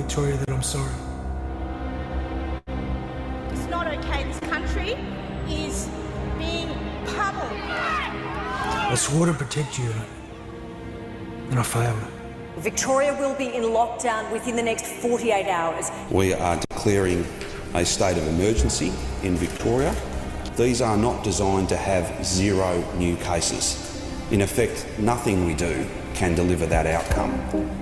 Victoria that I'm sorry. It's not okay. This country is being pummeled. I swore to protect you, and I failed. Victoria will be in lockdown within the next 48 hours. We are declaring a state of emergency in Victoria. These are not designed to have zero new cases. In effect, nothing we do can deliver that outcome.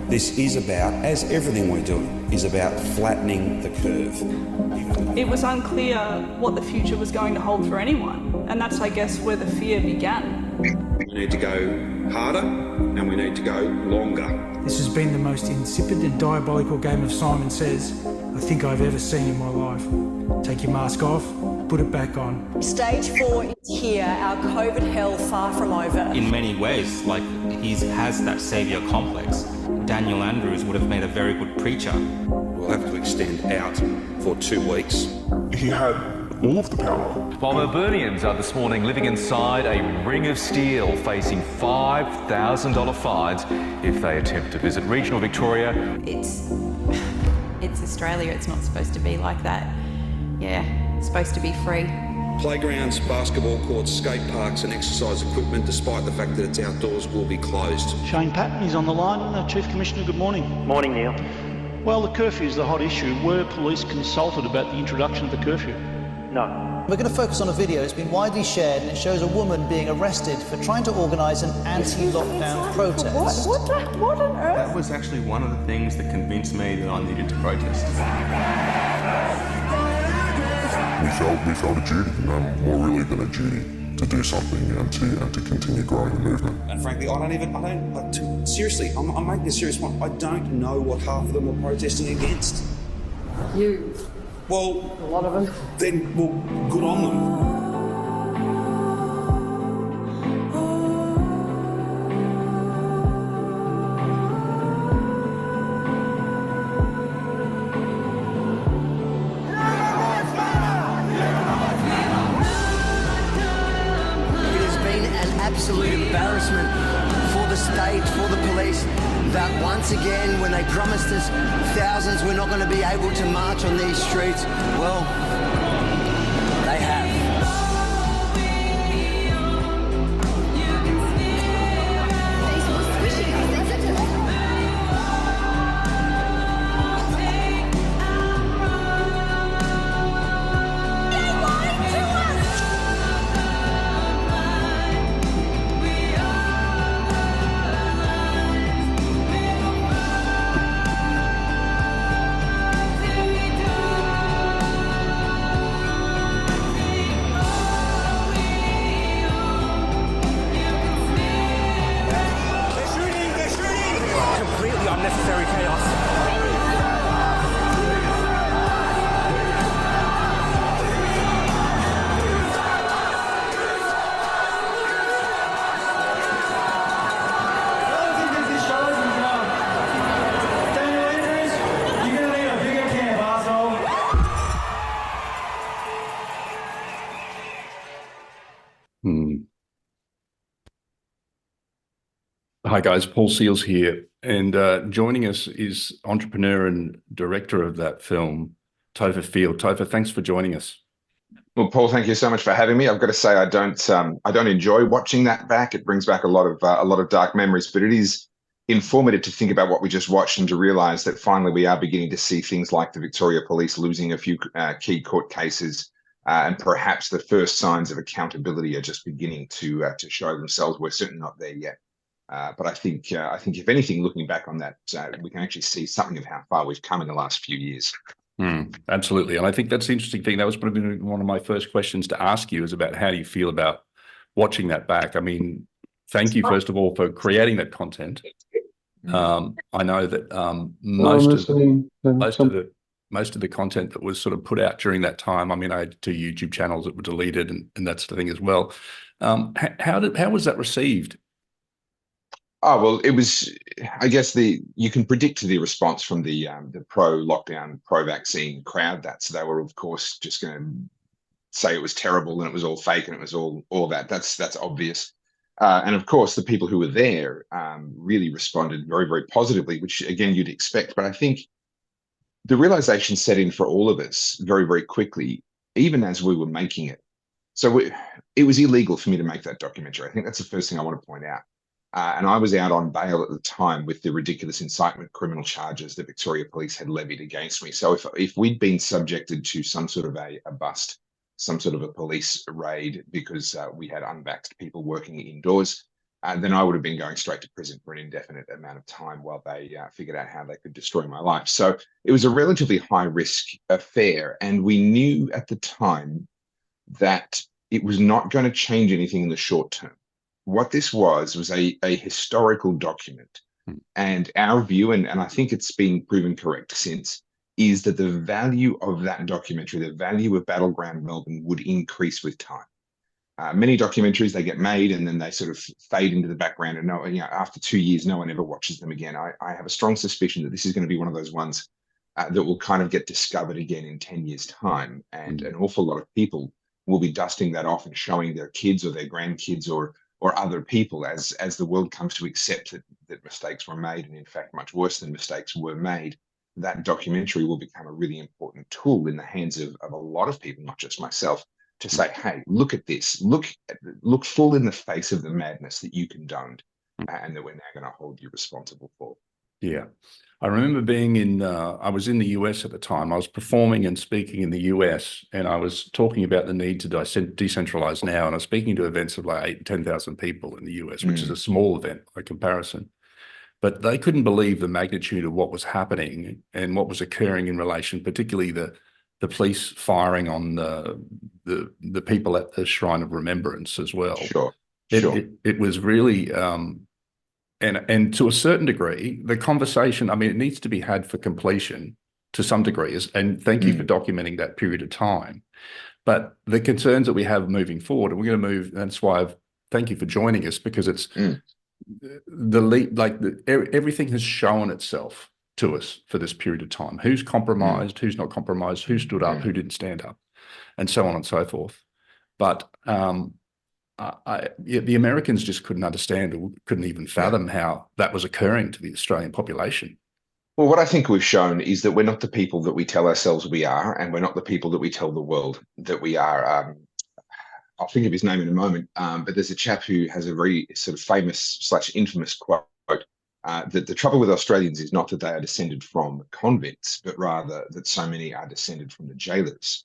This is about, as everything we do, is about flattening the curve. It was unclear what the future was going to hold for anyone, and that's, I guess, where the fear began. We need to go harder and we need to go longer. This has been the most insipid and diabolical game of Simon Says I think I've ever seen in my life. Take your mask off, put it back on. Stage 4 is here, our COVID hell far from over. In many ways, like, he has that saviour complex. Daniel Andrews would have made a very good preacher. We'll have to extend out for 2 weeks. He had all of the power. While Melburnians are this morning living inside a ring of steel, facing $5,000 fines if they attempt to visit regional Victoria. It's Australia, it's not supposed to be like that. Yeah, it's supposed to be free. Playgrounds, basketball courts, skate parks and exercise equipment, despite the fact that it's outdoors, will be closed. Shane Patton is on the line. Chief Commissioner, good morning. Morning, Neil. Well, the curfew is the hot issue. Were police consulted about the introduction of the curfew? No. We're going to focus on a video. It's been widely shared and it shows a woman being arrested for trying to organise an anti-lockdown protest. What on earth? That was actually one of the things that convinced me that I needed to protest. We felt a duty, more really than a duty, to do something and to continue growing the movement. And frankly, seriously, I'm making a serious point. I don't know what half of them were protesting against. You. Well, A lot of them. then, well, good on them. Absolute embarrassment for the state, for the police, that once again, when they promised us thousands were not going to be able to march on these streets, well, they have. Hi guys, Paul Seils here, and joining us is entrepreneur and director of that film, Topher Field. Topher, thanks for joining us. Well, Paul, thank you so much for having me. I've got to say, I don't enjoy watching that back. It brings back a lot of dark memories, but it is informative to think about what we just watched and to realise that finally we are beginning to see things like the Victoria Police losing a few key court cases, and perhaps the first signs of accountability are just beginning to show themselves. We're certainly not there yet. But I think if anything, looking back on that, we can actually see something of how far we've come in the last few years. Absolutely. And I think that's the interesting thing. That was probably one of my first questions to ask you, is about how do you feel about watching that back? I mean, thank you, first of all, for creating that content. I know that most of the content that was sort of put out during that time, I mean, I had 2 YouTube channels that were deleted and that's the thing as well. How was that received? Oh, well, it was, I guess you can predict the response from the pro-lockdown, pro-vaccine crowd. So they were, of course, just going to say it was terrible and it was all fake and it was all that. That's obvious. And of course, the people who were there really responded very, very positively, which again, you'd expect. But I think the realization set in for all of us very, very quickly, even as we were making it. So it was illegal for me to make that documentary. I think that's the first thing I want to point out. And I was out on bail at the time with the ridiculous incitement criminal charges that Victoria Police had levied against me. So if we'd been subjected to some sort of a bust, some sort of a police raid because we had unvaxxed people working indoors, then I would have been going straight to prison for an indefinite amount of time while they figured out how they could destroy my life. So it was a relatively high risk affair. And we knew at the time that it was not going to change anything in the short term. What this was a historical document. And our view, and I think it's been proven correct since, is that the value of that documentary, the value of Battleground Melbourne, would increase with time. Many documentaries, they get made and then they sort of fade into the background, and after 2 years, no one ever watches them again. I have a strong suspicion that this is going to be one of those ones that will kind of get discovered again in 10 years' time, and an awful lot of people will be dusting that off and showing their kids or their grandkids or other people as the world comes to accept that mistakes were made, and in fact, much worse than mistakes were made. That documentary will become a really important tool in the hands of a lot of people, not just myself, to say, hey, look at this, look full in the face of the madness that you condoned, and that we're now going to hold you responsible for. Yeah. I remember being I was in the US at the time. I was performing and speaking in the US, and I was talking about the need to decentralize now. And I was speaking to events of like 8,000 to 10,000 people in the US, which is a small event by comparison. But they couldn't believe the magnitude of what was happening and what was occurring in relation, particularly the police firing on the people at the Shrine of Remembrance as well. Sure. It was really, and to a certain degree, the conversation, I mean, it needs to be had for completion to some degree, and thank you for documenting that period of time. But the concerns that we have moving forward, and we're going to move, that's why thank you for joining us, because it's everything has shown itself to us for this period of time. Who's compromised, who's not compromised, who stood up, who didn't stand up, and so on and so forth. But the Americans just couldn't understand or couldn't even fathom how that was occurring to the Australian population. Well, what I think we've shown is that we're not the people that we tell ourselves we are, and we're not the people that we tell the world that we are. I'll think of his name in a moment, but there's a chap who has a very sort of famous / infamous quote, that the trouble with Australians is not that they are descended from convicts, but rather that so many are descended from the jailers.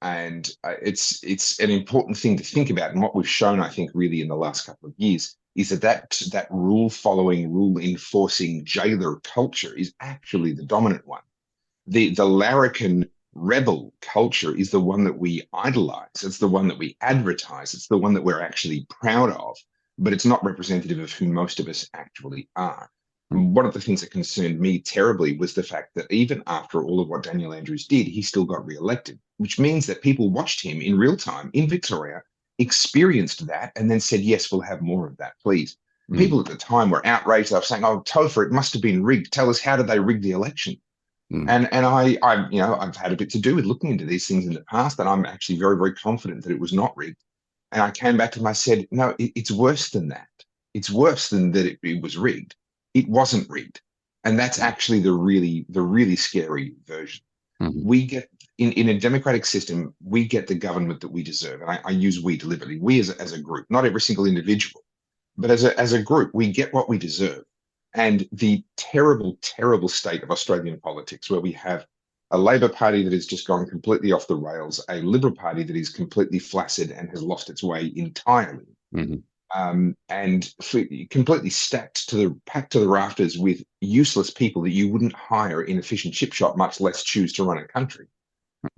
And it's an important thing to think about. And what we've shown, I think, really in the last couple of years is that rule-following, rule-enforcing jailer culture is actually the dominant one. The larrikin rebel culture is the one that we idolize. It's the one that we advertise. It's the one that we're actually proud of, but it's not representative of who most of us actually are. And one of the things that concerned me terribly was the fact that even after all of what Daniel Andrews did, he still got re-elected, which means that people watched him in real time in Victoria, experienced that, and then said, yes, we'll have more of that, please. People at the time were outraged. They were saying, oh, Topher, it must have been rigged. Tell us, how did they rig the election? And I've had a bit to do with looking into these things in the past, and I'm actually very, very confident that it was not rigged. And I came back to them, I said, no, it's worse than that. It's worse than that it was rigged. It wasn't rigged. And that's actually the really scary version. We get, in a democratic system, we get the government that we deserve. And I use we deliberately, we as a group, not every single individual, but as a group, we get what we deserve. And the terrible, terrible state of Australian politics, where we have a Labor Party that has just gone completely off the rails, a Liberal Party that is completely flaccid and has lost its way entirely, and completely packed to the rafters with useless people that you wouldn't hire in a fish and chip shop, much less choose to run a country.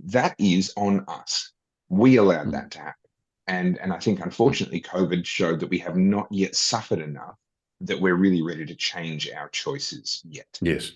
That is on us. We allowed that to happen. And I think, unfortunately, COVID showed that we have not yet suffered enough that we're really ready to change our choices yet. Yes.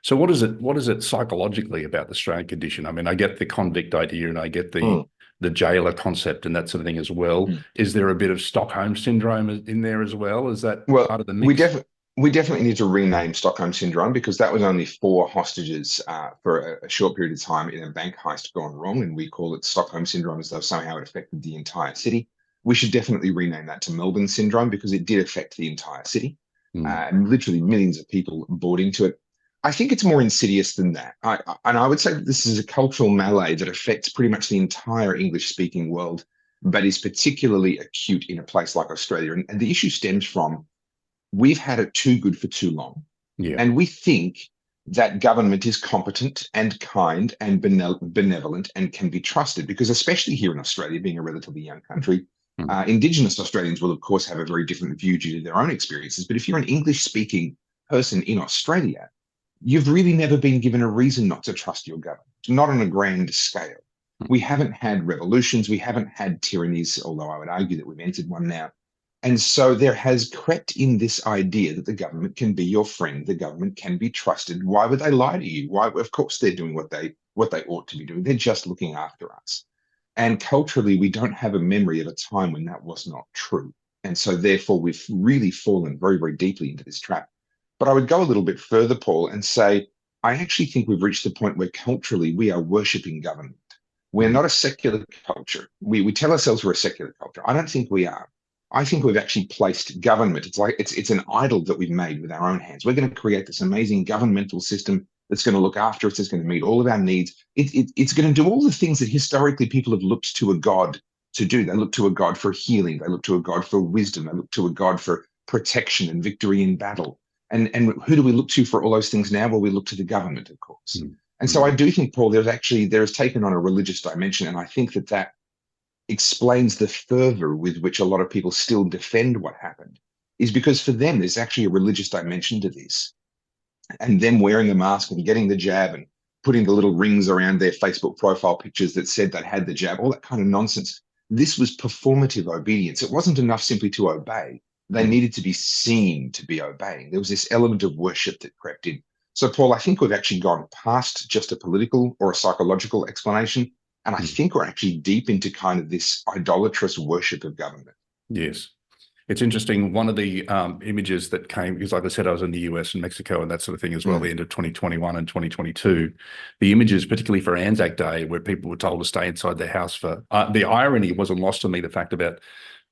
So what is it psychologically about the Australian condition? I mean, I get the convict idea and I get the jailer concept and that sort of thing as well. Is there a bit of Stockholm syndrome in there as well? Is that part of the mix? We definitely need to rename Stockholm syndrome, because that was only 4 hostages for a short period of time in a bank heist gone wrong, and we call it Stockholm syndrome as though somehow it affected the entire city. We should definitely rename that to Melbourne syndrome, because it did affect the entire city. And literally millions of people bought into it. I think it's more insidious than that. And I would say that this is a cultural malady that affects pretty much the entire English-speaking world, but is particularly acute in a place like Australia. And the issue stems from we've had it too good for too long. Yeah. And we think that government is competent and kind and benevolent and can be trusted, because especially here in Australia, being a relatively young country, Indigenous Australians will, of course, have a very different view due to their own experiences. But if you're an English-speaking person in Australia, you've really never been given a reason not to trust your government, not on a grand scale. We haven't had revolutions, we haven't had tyrannies, although I would argue that we've entered one now. And so there has crept in this idea that the government can be your friend, the government can be trusted. Why would they lie to you? Why? Of course, they're doing what they ought to be doing. They're just looking after us. And culturally, we don't have a memory of a time when that was not true. And so therefore, we've really fallen very, very deeply into this trap. But I would go a little bit further, Paul, and say, I actually think we've reached the point where culturally we are worshipping government. We're not a secular culture. We tell ourselves we're a secular culture. I don't think we are. I think we've actually placed government. It's like it's an idol that we've made with our own hands. We're going to create this amazing governmental system that's going to look after us. It's going to meet all of our needs. It's going to do all the things that historically people have looked to a god to do. They look to a god for healing. They look to a god for wisdom. They look to a god for protection and victory in battle. And who do we look to for all those things now? Well, we look to the government, of course. And so I do think, Paul, there has taken on a religious dimension. And I think that explains the fervor with which a lot of people still defend what happened, is because for them, there's actually a religious dimension to this. And them wearing the mask and getting the jab and putting the little rings around their Facebook profile pictures that said they had the jab, all that kind of nonsense. This was performative obedience. It wasn't enough simply to obey. They needed to be seen to be obeying. There was this element of worship that crept in. So, Paul, I think we've actually gone past just a political or a psychological explanation. And I think we're actually deep into kind of this idolatrous worship of government. Yes. It's interesting. One of the images that came, because like I said, I was in the US and Mexico and that sort of thing as well, the end of 2021 and 2022. The images, particularly for Anzac Day, where people were told to stay inside their house for, the irony wasn't lost on me, the fact about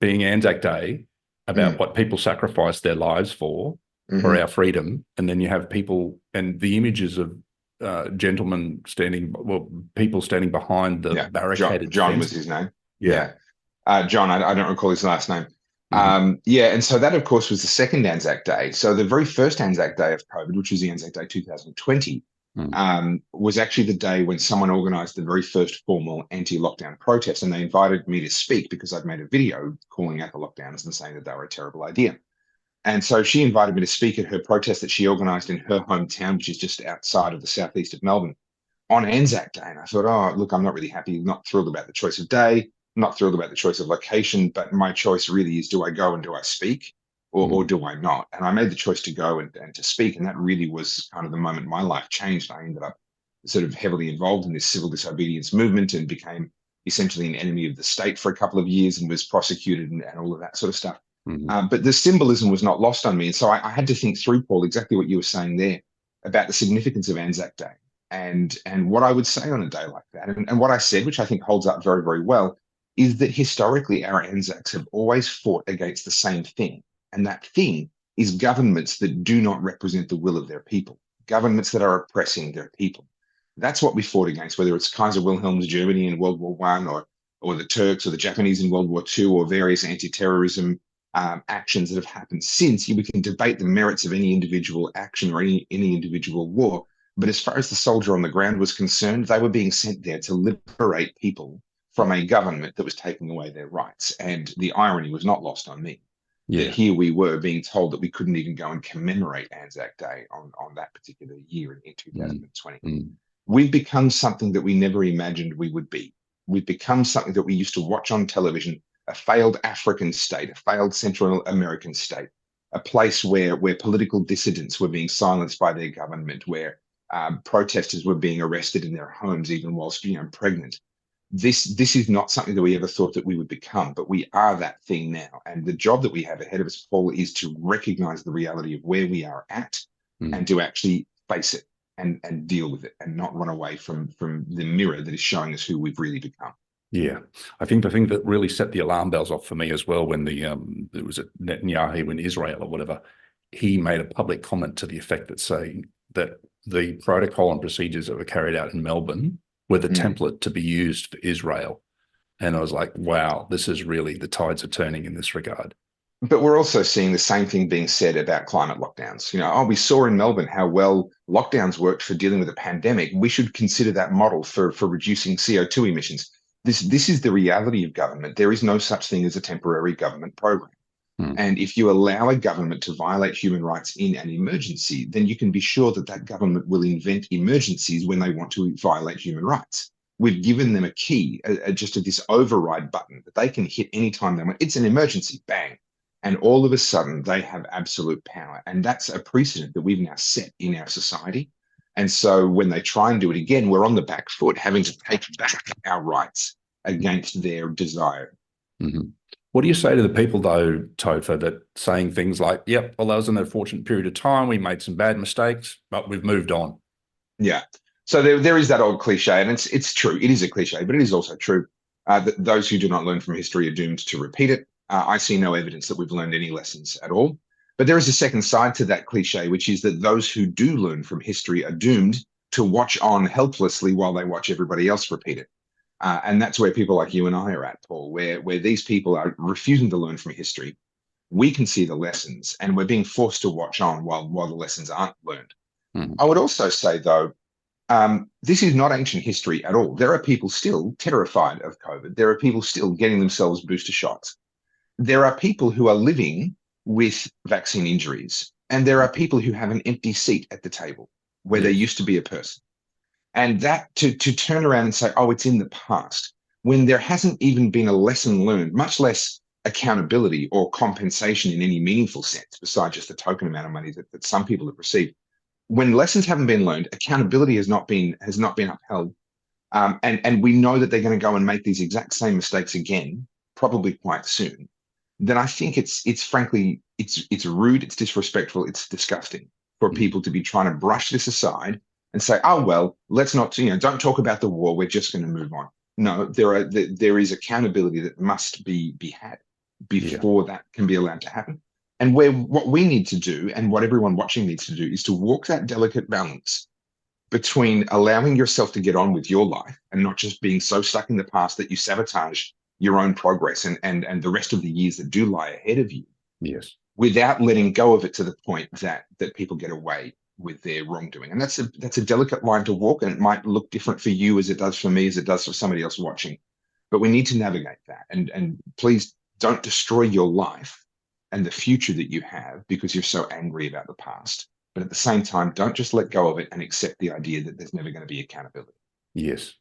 being Anzac Day, about what people sacrificed their lives for our freedom. And then you have people and the images of gentlemen people standing behind the barricaded John fence. was his name. Yeah. John, I don't recall his last name. And so that, of course, was the second Anzac Day. So the very first Anzac Day of COVID, which was the Anzac Day 2020, was actually the day when someone organised the very first formal anti-lockdown protest, and they invited me to speak because I'd made a video calling out the lockdowns and saying that they were a terrible idea. And so she invited me to speak at her protest that she organised in her hometown, which is just outside of the southeast of Melbourne, on Anzac Day. And I thought, oh, look, I'm not really happy, not thrilled about the choice of day, not thrilled about the choice of location, but my choice really is, do I go and do I speak or do I not? And I made the choice to go and to speak. And that really was kind of the moment my life changed. I ended up sort of heavily involved in this civil disobedience movement and became essentially an enemy of the state for a couple of years and was prosecuted and all of that sort of stuff. But the symbolism was not lost on me. And so I had to think through, Paul, exactly what you were saying there about the significance of Anzac Day and what I would say on a day like that. And what I said, which I think holds up very, very well, is that historically our Anzacs have always fought against the same thing. And that thing is governments that do not represent the will of their people, governments that are oppressing their people. That's what we fought against, whether it's Kaiser Wilhelm's Germany in World War I or the Turks or the Japanese in World War II or various anti-terrorism actions that have happened since. We can debate the merits of any individual action or any individual war. But as far as the soldier on the ground was concerned, they were being sent there to liberate people from a government that was taking away their rights. And the irony was not lost on me. That here we were being told that we couldn't even go and commemorate Anzac Day on that particular year in 2020. We've become something that we never imagined we would be. We've become something that we used to watch on television, a failed African state, a failed Central American state, a place where political dissidents were being silenced by their government, where protesters were being arrested in their homes, even whilst pregnant. This is not something that we ever thought that we would become, but we are that thing now. And the job that we have ahead of us, Paul, is to recognize the reality of where we are at and to actually face it and deal with it and not run away from the mirror that is showing us who we've really become. Yeah, I think the thing that really set the alarm bells off for me as well, when it was at Netanyahu in Israel or whatever, he made a public comment to the effect that saying that the protocol and procedures that were carried out in Melbourne were the template to be used for Israel. And I was like, wow, this is really, the tides are turning in this regard. But we're also seeing the same thing being said about climate lockdowns. We saw in Melbourne how well lockdowns worked for dealing with a pandemic. We should consider that model for reducing CO2 emissions. This is the reality of government. There is no such thing as a temporary government program. And if you allow a government to violate human rights in an emergency, then you can be sure that that government will invent emergencies when they want to violate human rights. We've given them a key, just this override button that they can hit anytime they want. It's an emergency, bang. And all of a sudden, they have absolute power. And that's a precedent that we've now set in our society. And so when they try and do it again, we're on the back foot, having to take back our rights against their desire. What do you say to the people, though, Topher, that saying things like, yep, well, that was an unfortunate period of time. We made some bad mistakes, but we've moved on. Yeah. So there is that old cliche, and it's true. It is a cliche, but it is also true that those who do not learn from history are doomed to repeat it. I see no evidence that we've learned any lessons at all. But there is a second side to that cliche, which is that those who do learn from history are doomed to watch on helplessly while they watch everybody else repeat it. And that's where people like you and I are at, Paul, where these people are refusing to learn from history. We can see the lessons, and we're being forced to watch on while the lessons aren't learned. I would also say, though, this is not ancient history at all. There are people still terrified of COVID. There are people still getting themselves booster shots. There are people who are living with vaccine injuries, and there are people who have an empty seat at the table where there used to be a person. And that to turn around and say, oh, it's in the past, when there hasn't even been a lesson learned, much less accountability or compensation in any meaningful sense, besides just the token amount of money that some people have received. When lessons haven't been learned, accountability has not been upheld. And we know that they're going to go and make these exact same mistakes again, probably quite soon. Then I think it's frankly, it's rude, it's disrespectful, it's disgusting for people to be trying to brush this aside and say, oh, well, let's not, don't talk about the war, we're just going to move on. No, there is accountability that must be had before that can be allowed to happen. And what we need to do, and what everyone watching needs to do, is to walk that delicate balance between allowing yourself to get on with your life and not just being so stuck in the past that you sabotage your own progress and the rest of the years that do lie ahead of you. Yes. Without letting go of it to the point that people get away with their wrongdoing. And that's a delicate line to walk, and it might look different for you as it does for me, as it does for somebody else watching. But we need to navigate that. And please don't destroy your life and the future that you have because you're so angry about the past. But at the same time, don't just let go of it and accept the idea that there's never going to be accountability. Yes.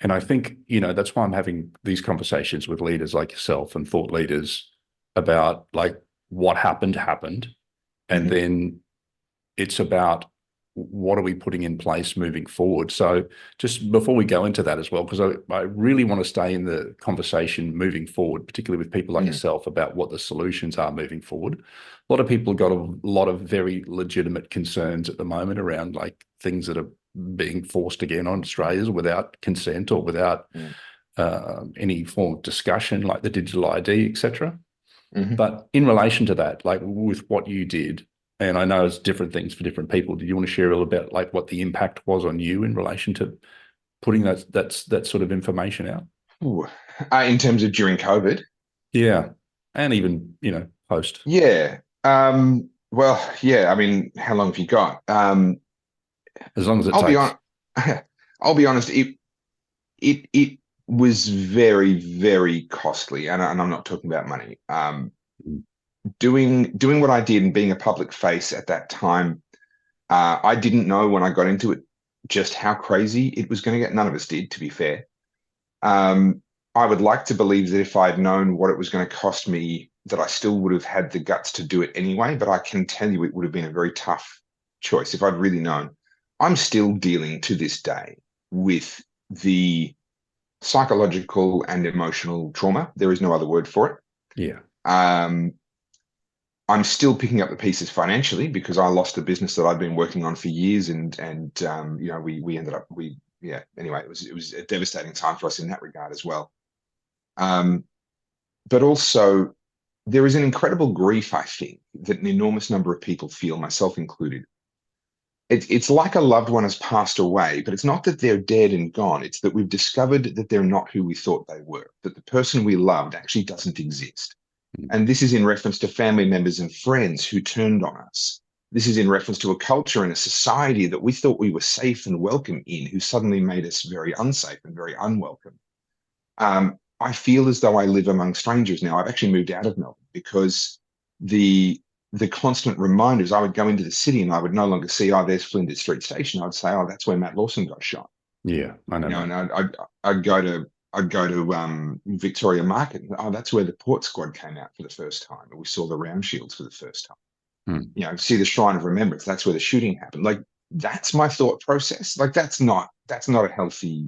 And I think, that's why I'm having these conversations with leaders like yourself and thought leaders about like what happened. And then it's about what are we putting in place moving forward. So just before we go into that as well, because I really want to stay in the conversation moving forward, particularly with people like yourself, about what the solutions are moving forward. A lot of people have got a lot of very legitimate concerns at the moment around like things that are being forced again on Australians without consent or without any form of discussion, like the digital ID, etc. But in relation to that, like with what you did, and I know it's different things for different people, do you want to share a little bit like what the impact was on you in relation to putting that sort of information out? In terms of during COVID? Yeah. And even, post. Yeah. Well, yeah, I mean, how long have you got? As long as it takes. I'll be honest, it was very, very costly, and I'm not talking about money. Doing what I did and being a public face at that time, I didn't know when I got into it just how crazy it was going to get. None of us did, to be fair. I would like to believe that if I'd known what it was going to cost me, that I still would have had the guts to do it anyway, but I can tell you it would have been a very tough choice if I'd really known. I'm still dealing to this day with the psychological and emotional trauma. There is no other word for it. Yeah. I'm still picking up the pieces financially because I lost a business that I'd been working on for years, and we ended up anyway, it was a devastating time for us in that regard as well. But also there is an incredible grief, I think, that an enormous number of people feel, myself included, it's like a loved one has passed away, but it's not that they're dead and gone. It's that we've discovered that they're not who we thought they were, that the person we loved actually doesn't exist. And this is in reference to family members and friends who turned on us. This is in reference to a culture and a society that we thought we were safe and welcome in, who suddenly made us very unsafe and very unwelcome. I feel as though I live among strangers now. I've actually moved out of Melbourne because the constant reminders, I would go into the city and I would no longer see, oh, there's Flinders Street Station. I'd say, oh, that's where Matt Lawson got shot. Yeah, I know. And I'd go to Victoria Market. And, oh, that's where the Port Squad came out for the first time. And we saw the round shields for the first time. See the Shrine of Remembrance. That's where the shooting happened. Like, that's my thought process. Like, that's not a healthy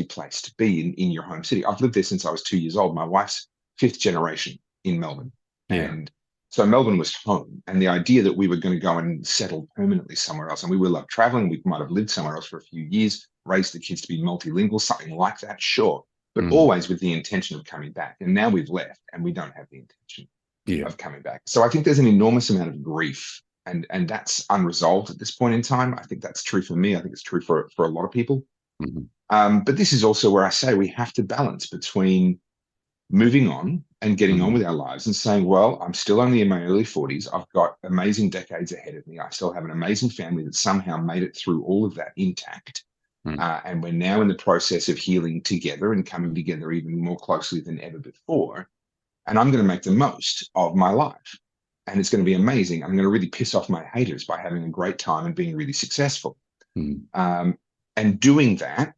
place to be in your home city. I've lived there since I was 2 years old. My wife's 5th generation in Melbourne. And so Melbourne was home. And the idea that we were going to go and settle permanently somewhere else, and we will love traveling. We might have lived somewhere else for a few years, raised the kids to be multilingual, something like that, sure. But always with the intention of coming back. And now we've left and we don't have the intention of coming back. So I think there's an enormous amount of grief, and that's unresolved at this point in time. I think that's true for me. I think it's true for a lot of people. But this is also where I say we have to balance between moving on and getting on with our lives and saying, well, I'm still only in my early 40s. I've got amazing decades ahead of me. I still have an amazing family that somehow made it through all of that intact. And we're now in the process of healing together and coming together even more closely than ever before. And I'm going to make the most of my life. And it's going to be amazing. I'm going to really piss off my haters by having a great time and being really successful. And doing that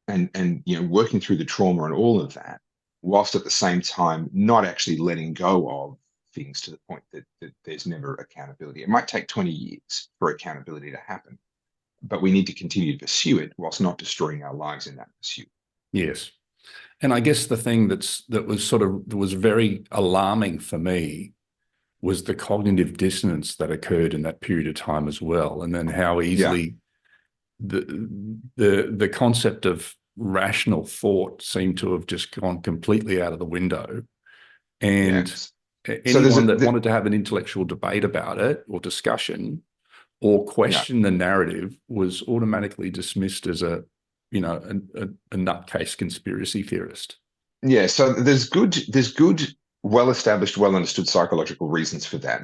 and working through the trauma and all of that, whilst at the same time not actually letting go of things to the point that there's never accountability. It might take 20 years for accountability to happen, but we need to continue to pursue it whilst not destroying our lives in that pursuit. Yes. And I guess the thing that was very alarming for me was the cognitive dissonance that occurred in that period of time as well. And then how easily the concept of rational thought seemed to have just gone completely out of the window. And anyone that wanted to have an intellectual debate about it or discussion or question the narrative was automatically dismissed as a nutcase conspiracy theorist. Yeah, so there's good, well-established, well-understood psychological reasons for that.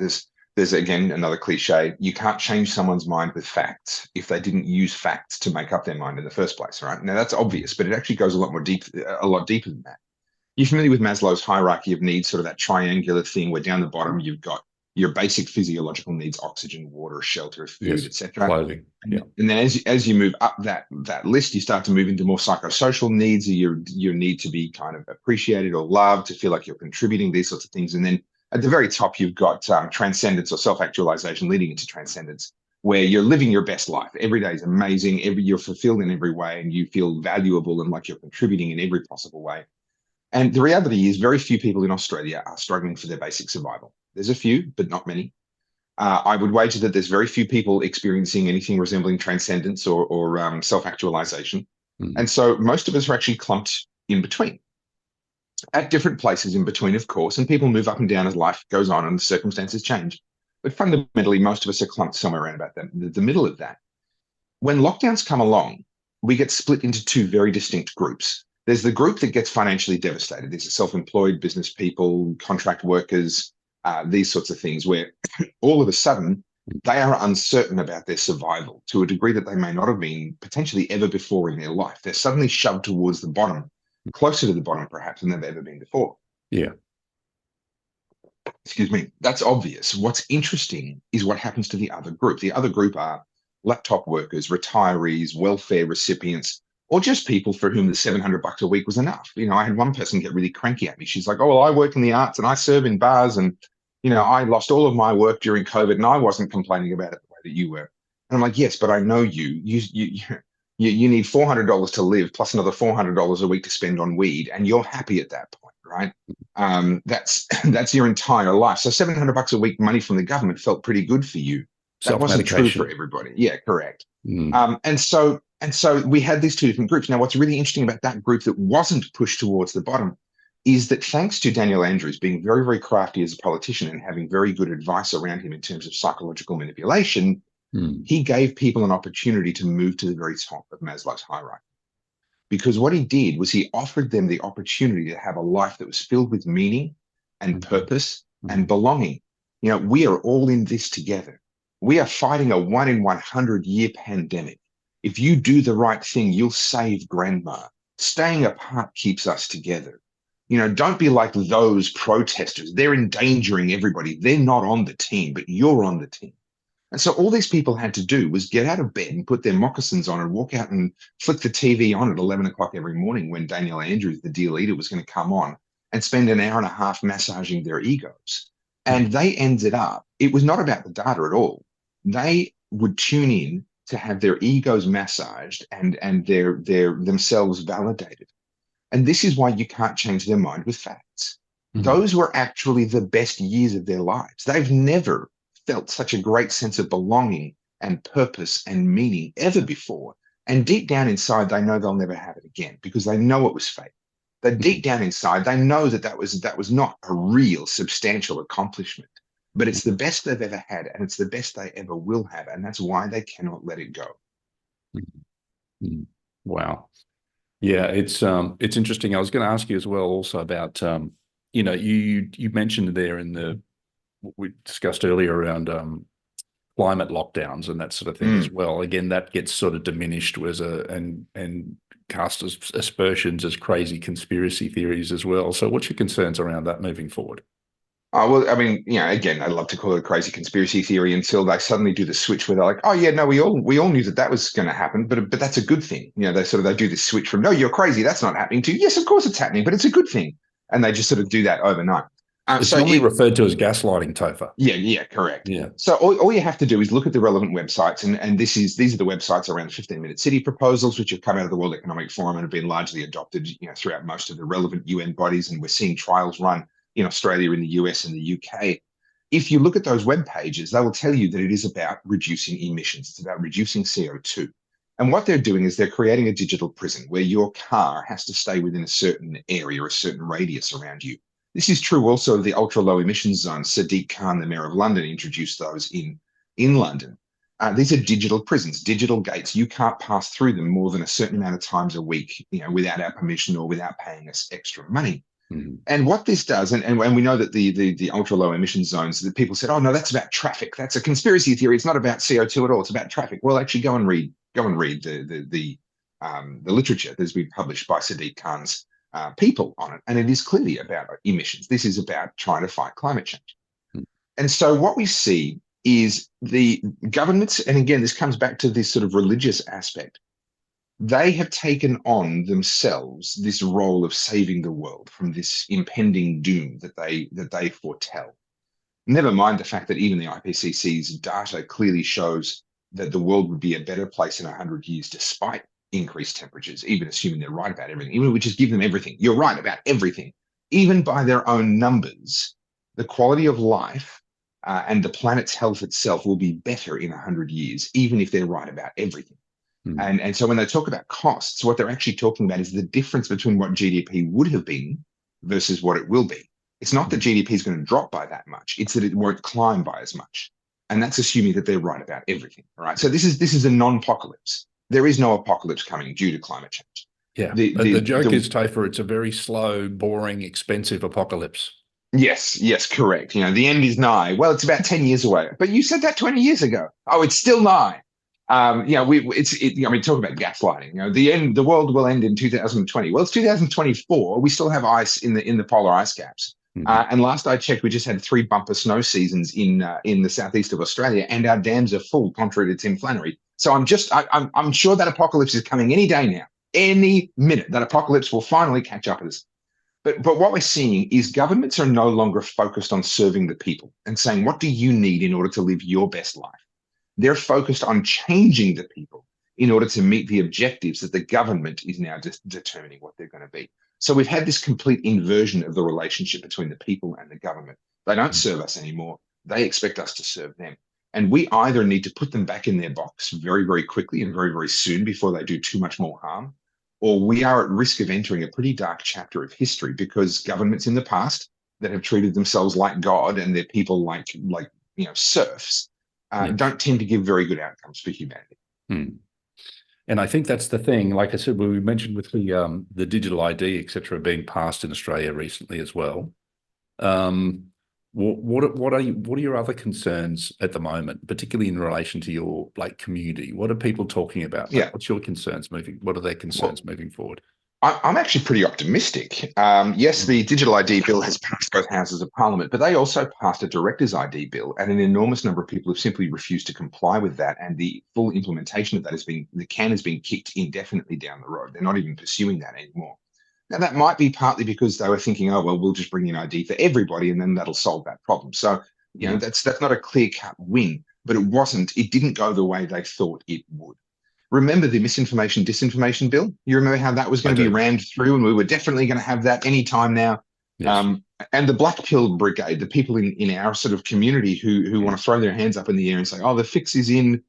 There's again another cliche: you can't change someone's mind with facts if they didn't use facts to make up their mind in the first place, right? Now that's obvious, but it actually goes a lot deeper than that. You're familiar with Maslow's hierarchy of needs, sort of that triangular thing where down the bottom you've got your basic physiological needs: oxygen, water, shelter, food, etc. Clothing. And then as you move up that list, you start to move into more psychosocial needs, your need to be kind of appreciated or loved, to feel like you're contributing, these sorts of things. And then at the very top, you've got transcendence or self-actualization leading into transcendence, where you're living your best life. Every day is amazing. You're fulfilled in every way, and you feel valuable and like you're contributing in every possible way. And the reality is very few people in Australia are struggling for their basic survival. There's a few, but not many. I would wager that there's very few people experiencing anything resembling transcendence or self-actualization. And so most of us are actually clumped in between, at different places in between, of course, and people move up and down as life goes on and the circumstances change. But fundamentally, most of us are clumped somewhere around about the middle of that. When lockdowns come along, we get split into two very distinct groups. There's the group that gets financially devastated. These are self-employed business people, contract workers, these sorts of things, where all of a sudden they are uncertain about their survival to a degree that they may not have been potentially ever before in their life. They're suddenly shoved towards the bottom, closer to the bottom perhaps than they've ever been before. Yeah. Excuse me. That's obvious. What's interesting is what happens to the other group. The other group are laptop workers, retirees, welfare recipients, or just people for whom the $700 a week was enough. I had one person get really cranky at me. She's like, oh, well, I work in the arts and I serve in bars, and, I lost all of my work during COVID and I wasn't complaining about it the way that you were. And I'm like, yes, but I know you need $400 to live plus another $400 a week to spend on weed, and you're happy at that point, right? That's your entire life. So $700 a week money from the government felt pretty good for you. That wasn't true for everybody. Yeah, correct. And so we had these two different groups. Now, what's really interesting about that group that wasn't pushed towards the bottom is that thanks to Daniel Andrews being very, very crafty as a politician and having very good advice around him in terms of psychological manipulation, He gave people an opportunity to move to the very top of Maslow's hierarchy. Because what he did was he offered them the opportunity to have a life that was filled with meaning and purpose and belonging. You know, we are all in this together. We are fighting a 1 in 100 year pandemic. If you do the right thing, you'll save grandma. Staying apart keeps us together. You know, don't be like those protesters. They're endangering everybody. They're not on the team, but you're on the team. And so all these people had to do was get out of bed and put their moccasins on and walk out and flick the TV on at 11 o'clock every morning when Daniel Andrews, the dear leader, was going to come on and spend an hour and a half massaging their egos. And they ended up, it was not about the data at all. They would tune in to have their egos massaged and their themselves validated. And this is why you can't change their mind with facts. Those were actually the best years of their lives. They've never felt such a great sense of belonging and purpose and meaning ever before. And deep down inside, they know they'll never have it again because they know it was fake. That deep down inside, they know that was not a real substantial accomplishment, but it's the best they've ever had, and it's the best they ever will have, and that's why they cannot let it go. Wow. Yeah, it's interesting. I was going to ask you as well also about you know, you mentioned there in the what we discussed earlier around climate lockdowns and that sort of thing as well. Again, that gets sort of diminished as and cast as aspersions as crazy conspiracy theories as well. So what's your concerns around that moving forward? Well, I mean, you know, again, I love to call it a crazy conspiracy theory until they suddenly do the switch where they're like, oh yeah, no, we all knew that was going to happen, but that's a good thing. You know, they do this switch from, no, you're crazy, that's not happening, to yes, of course it's happening, but it's a good thing. And they just sort of do that overnight. It's normally referred to as gaslighting, Topher. Yeah, correct. Yeah. So all you have to do is look at the relevant websites, and these are the websites around 15-minute city proposals, which have come out of the World Economic Forum and have been largely adopted, you know, throughout most of the relevant UN bodies, and we're seeing trials run in Australia, in the US, and the UK. If you look at those web pages, they will tell you that it is about reducing emissions. It's about reducing CO2. And what they're doing is they're creating a digital prison where your car has to stay within a certain area, a certain radius around you. This is true also of the ultra-low emissions zones. Sadiq Khan, the Mayor of London, introduced those in London. These are digital prisons, digital gates. You can't pass through them more than a certain amount of times a week, you know, without our permission or without paying us extra money. And what this does, and we know that the ultra-low emission zones, that people said, oh no, that's about traffic. That's a conspiracy theory. It's not about CO2 at all. It's about traffic. Well, actually, go and read the literature that's been published by Sadiq Khan's people on it, and it is clearly about emissions. This is about trying to fight climate change. And so what we see is the governments, and again, this comes back to this sort of religious aspect, they have taken on themselves this role of saving the world from this impending doom that they foretell. Never mind the fact that even the IPCC's data clearly shows that the world would be a better place in 100 years despite increased temperatures, even assuming they're right about everything, even if we just give them everything. You're right about everything. Even by their own numbers, the quality of life and the planet's health itself will be better in 100 years, even if they're right about everything. And so when they talk about costs, what they're actually talking about is the difference between what GDP would have been versus what it will be. It's not that GDP is going to drop by that much. It's that it won't climb by as much. And that's assuming that they're right about everything. All right. So this is a non-apocalypse. There is no apocalypse coming due to climate change. Yeah. The joke is, Topher, it's a very slow, boring, expensive apocalypse. Yes, correct. You know, the end is nigh. Well, it's about 10 years away. But you said that 20 years ago. Oh, it's still nigh. You know, talk about gaslighting. You know, the world will end in 2020. Well, it's 2024. We still have ice in the polar ice caps. And last I checked, we just had 3 bumper snow seasons in the southeast of Australia, and our dams are full, contrary to Tim Flannery. So I'm sure that apocalypse is coming any day now, any minute. That apocalypse will finally catch up with us. But what we're seeing is governments are no longer focused on serving the people and saying, what do you need in order to live your best life? They're focused on changing the people in order to meet the objectives that the government is now determining what they're going to be. So we've had this complete inversion of the relationship between the people and the government. They don't serve us anymore. They expect us to serve them. And we either need to put them back in their box very, very quickly and very, very soon before they do too much more harm, or we are at risk of entering a pretty dark chapter of history because governments in the past that have treated themselves like God and their people like serfs don't tend to give very good outcomes for humanity. And I think that's the thing. Like I said, we mentioned with the digital ID, et cetera, being passed in Australia recently as well. What are your other concerns at the moment, particularly in relation to your community? What are people talking about? Yeah. What's your concerns what are their concerns moving forward? I'm actually pretty optimistic. Yes, the digital ID bill has passed both houses of parliament, but they also passed a director's ID bill, and an enormous number of people have simply refused to comply with that. And the full implementation of that the can has been kicked indefinitely down the road. They're not even pursuing that anymore. Now, that might be partly because they were thinking, oh, well, we'll just bring in ID for everybody, and then that'll solve that problem. So, that's not a clear-cut win, but it didn't go the way they thought it would. Remember the misinformation, disinformation bill? You remember how that was going to be rammed through, and we were definitely going to have that any time now. Yes. And the Black Pill Brigade, the people in our sort of community who want to throw their hands up in the air and say, oh, the fix is in,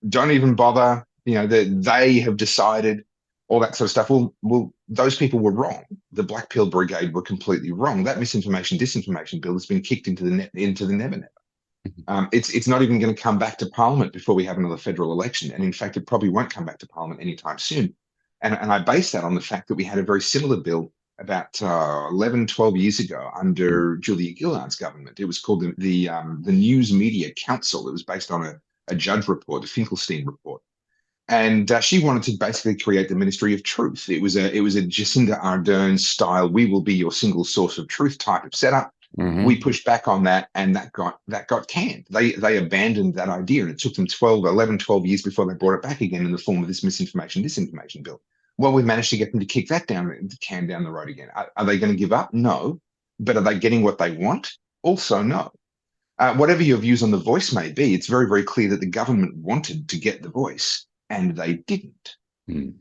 don't even bother, they have decided, all that sort of stuff. Well, those people were wrong. The Black Pill Brigade were completely wrong. That misinformation, disinformation bill has been kicked into the never. It's not even going to come back to Parliament before we have another federal election. And in fact, it probably won't come back to Parliament anytime soon. And I base that on the fact that we had a very similar bill about 11, 12 years ago under Julia Gillard's government. It was called the News Media Council. It was based on a judge report, a Finkelstein report. And she wanted to basically create the Ministry of Truth. It was a Jacinda Ardern style, we will be your single source of truth type of setup. We pushed back on that, and that got canned. They abandoned that idea, and it took them 11, 12 years before they brought it back again in the form of this misinformation, disinformation bill. Well, we managed to get them to kick that can down the road again. Are they going to give up? No. But are they getting what they want? Also, no. Whatever your views on the voice may be, it's very, very clear that the government wanted to get the voice, and they didn't.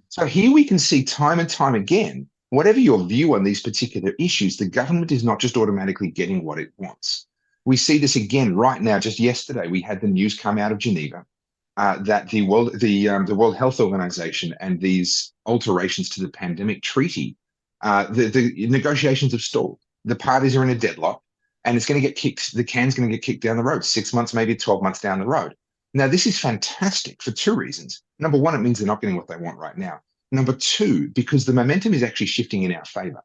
So here we can see time and time again, whatever your view on these particular issues, the government is not just automatically getting what it wants. We see this again right now. Just yesterday, we had the news come out of Geneva that the World Health Organization and these alterations to the pandemic treaty, the negotiations have stalled. The parties are in a deadlock, and it's going to get kicked. The can's going to get kicked down the road, 6 months, maybe 12 months down the road. Now, this is fantastic for two reasons. Number one, it means they're not getting what they want right now. Number two, because the momentum is actually shifting in our favor.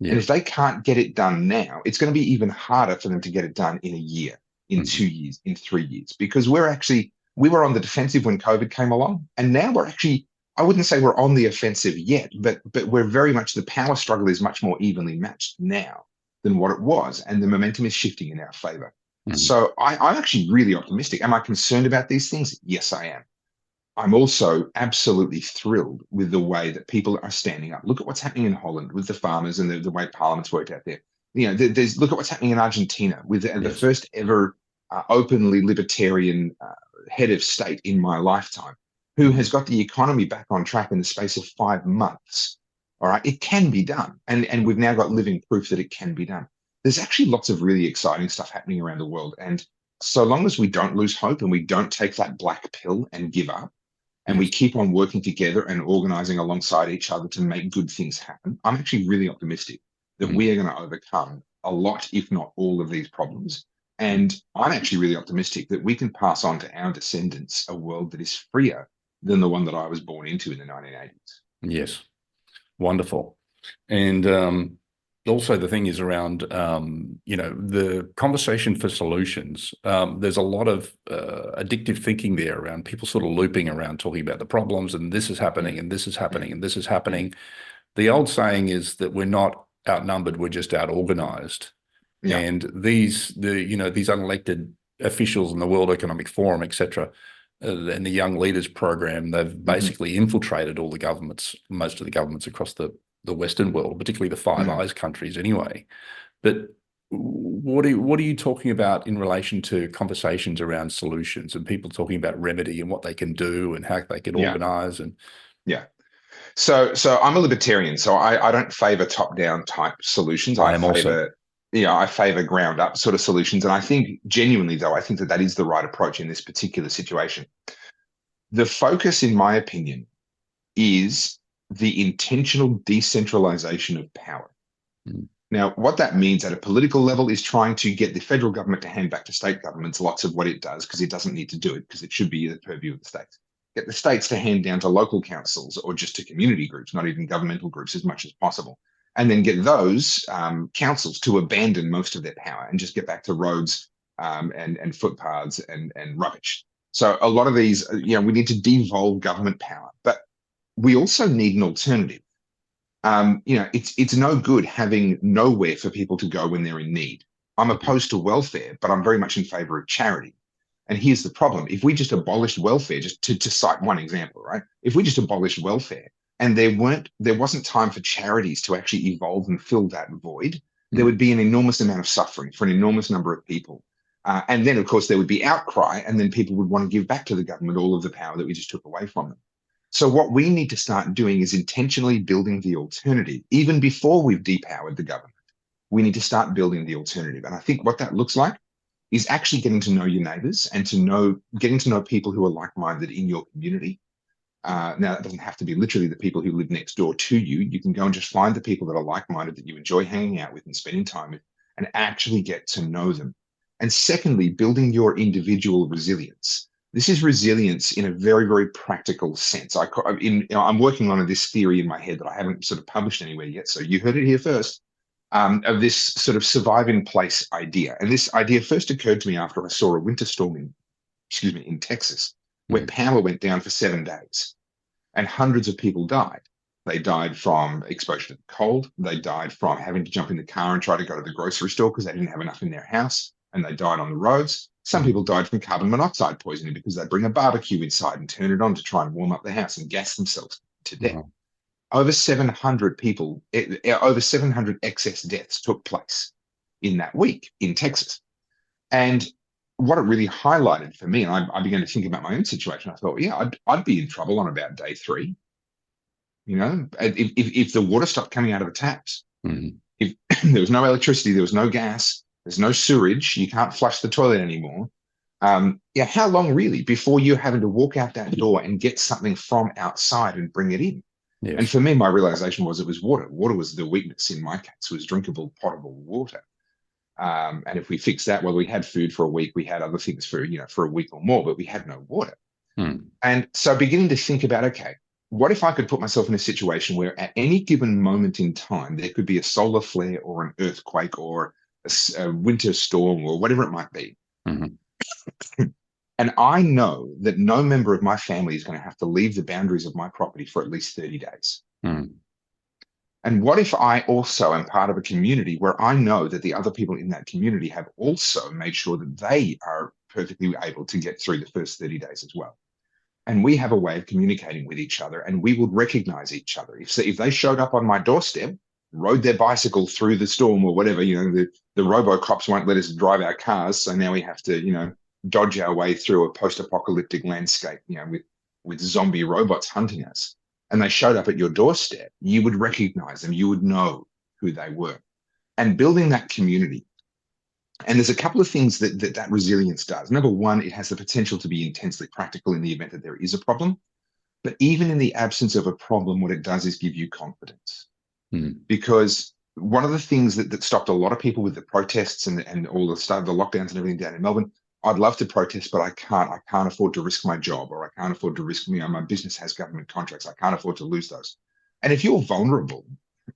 And if they can't get it done now, it's going to be even harder for them to get it done in a year, in 2 years, in 3 years, because we were on the defensive when COVID came along. And now we're actually, I wouldn't say we're on the offensive yet, but we're very much, the power struggle is much more evenly matched now than what it was. And the momentum is shifting in our favor. So I'm actually really optimistic. Am I concerned about these things? Yes, I am. I'm also absolutely thrilled with the way that people are standing up. Look at what's happening in Holland with the farmers and the way Parliament's worked out there. Look at what's happening in Argentina with the first ever openly libertarian head of state in my lifetime, who has got the economy back on track in the space of 5 months. All right, it can be done. And we've now got living proof that it can be done. There's actually lots of really exciting stuff happening around the world. And so long as we don't lose hope and we don't take that black pill and give up, and we keep on working together and organizing alongside each other to make good things happen, I'm actually really optimistic that we are going to overcome a lot, if not all, of these problems. And I'm actually really optimistic that we can pass on to our descendants a world that is freer than the one that I was born into in the 1980s. Yes. Wonderful. And also the thing is around, the conversation for solutions. There's a lot of addictive thinking there around people sort of looping around talking about the problems and this is happening and this is happening and this is happening. The old saying is that we're not outnumbered, we're just out-organized. Yeah. And these unelected officials in the World Economic Forum, et cetera, and the Young Leaders Program, they've basically infiltrated all the governments, most of the governments across the Western world, particularly the Five Eyes countries anyway. But what are you talking about in relation to conversations around solutions and people talking about remedy and what they can do and how they can organize? And So I'm a libertarian, so I don't favor top-down type solutions. I favor ground-up sort of solutions. And I think genuinely, though, I think that is the right approach in this particular situation. The focus, in my opinion, is the intentional decentralization of power. Now, what that means at a political level is trying to get the federal government to hand back to state governments lots of what it does, because it doesn't need to do it, because it should be the purview of the states. Get the states to hand down to local councils or just to community groups, not even governmental groups, as much as possible. And then get those councils to abandon most of their power and just get back to roads and footpaths and rubbish. So a lot of these, we need to devolve government power, but we also need an alternative. It's no good having nowhere for people to go when they're in need. I'm opposed to welfare, but I'm very much in favor of charity. And here's the problem. If we just abolished welfare, just to cite one example, right? If we just abolished welfare and there wasn't time for charities to actually evolve and fill that void, there would be an enormous amount of suffering for an enormous number of people. And then, of course, there would be outcry, and then people would want to give back to the government all of the power that we just took away from them. So what we need to start doing is intentionally building the alternative. Even before we've depowered the government, we need to start building the alternative. And I think what that looks like is actually getting to know your neighbors and getting to know people who are like-minded in your community. Now, that doesn't have to be literally the people who live next door to you. You can go and just find the people that are like-minded, that you enjoy hanging out with and spending time with, and actually get to know them. And secondly, building your individual resilience. This is resilience in a very, very practical sense. I'm working on this theory in my head that I haven't sort of published anywhere yet, so you heard it here first, of this sort of survive in place idea. And this idea first occurred to me after I saw a winter storm in Texas, where power went down for 7 days and hundreds of people died. They died from exposure to the cold. They died from having to jump in the car and try to go to the grocery store because they didn't have enough in their house, and they died on the roads. Some people died from carbon monoxide poisoning because they bring a barbecue inside and turn it on to try and warm up the house and gas themselves to death. Over 700 people, over 700 excess deaths took place in that week in Texas. And what it really highlighted for me, and I began to think about my own situation, I thought, yeah, I'd be in trouble on about day 3. If the water stopped coming out of the taps, if there was no electricity, there was no gas, there's no sewerage, you can't flush the toilet anymore. How long really before you're having to walk out that door and get something from outside and bring it in? Yes. And for me, my realization was it was water. Water was the weakness in my case, was drinkable, potable water. And if we fix that, well, we had food for a week, we had other things for a week or more, but we had no water. And so beginning to think about, okay, what if I could put myself in a situation where at any given moment in time, there could be a solar flare or an earthquake or a winter storm or whatever it might be. And I know that no member of my family is going to have to leave the boundaries of my property for at least 30 days. And what if I also am part of a community where I know that the other people in that community have also made sure that they are perfectly able to get through the first 30 days as well? And we have a way of communicating with each other, and we would recognize each other. If they showed up on my doorstep, rode their bicycle through the storm or whatever, the robo-cops won't let us drive our cars, so now we have to, dodge our way through a post-apocalyptic landscape, with zombie robots hunting us. And they showed up at your doorstep, you would recognize them, you would know who they were. And building that community. And there's a couple of things that resilience does. Number one, it has the potential to be intensely practical in the event that there is a problem. But even in the absence of a problem, what it does is give you confidence. Because one of the things that stopped a lot of people with the protests and all the stuff, the lockdowns and everything down in Melbourne, I'd love to protest, but I can't afford to risk my job, or I can't afford to risk, my business has government contracts. I can't afford to lose those. And if you're vulnerable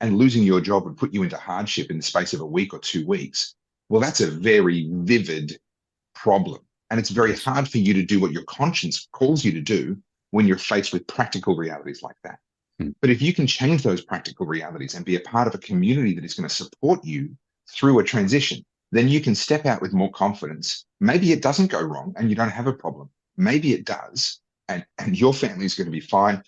and losing your job would put you into hardship in the space of a week or 2 weeks, well, that's a very vivid problem. And it's very hard for you to do what your conscience calls you to do when you're faced with practical realities like that. But if you can change those practical realities and be a part of a community that is going to support you through a transition, then you can step out with more confidence. Maybe it doesn't go wrong and you don't have a problem. Maybe it does, and your family is going to be fine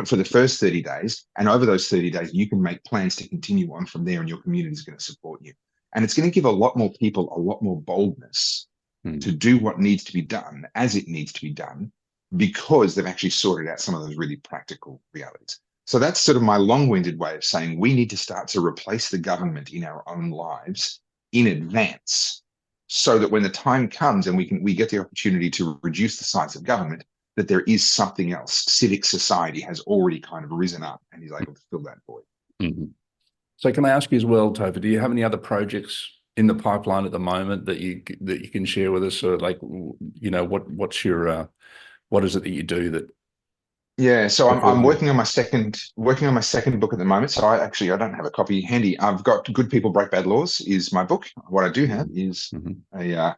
for the first 30 days. And over those 30 days, you can make plans to continue on from there, and your community is going to support you. And it's going to give a lot more people a lot more boldness to do what needs to be done as it needs to be done, because they've actually sorted out some of those really practical realities. So that's sort of my long-winded way of saying we need to start to replace the government in our own lives in advance, so that when the time comes and we get the opportunity to reduce the size of government, that there is something else. Civic society has already kind of risen up and is able to fill that void. So can I ask you as well, Topher, do you have any other projects in the pipeline at the moment that you can share with us? Or like, what is it that you do that? Yeah, so I'm working on my second book at the moment. So I don't have a copy handy. I've got Good People Break Bad Laws is my book. What I do have is a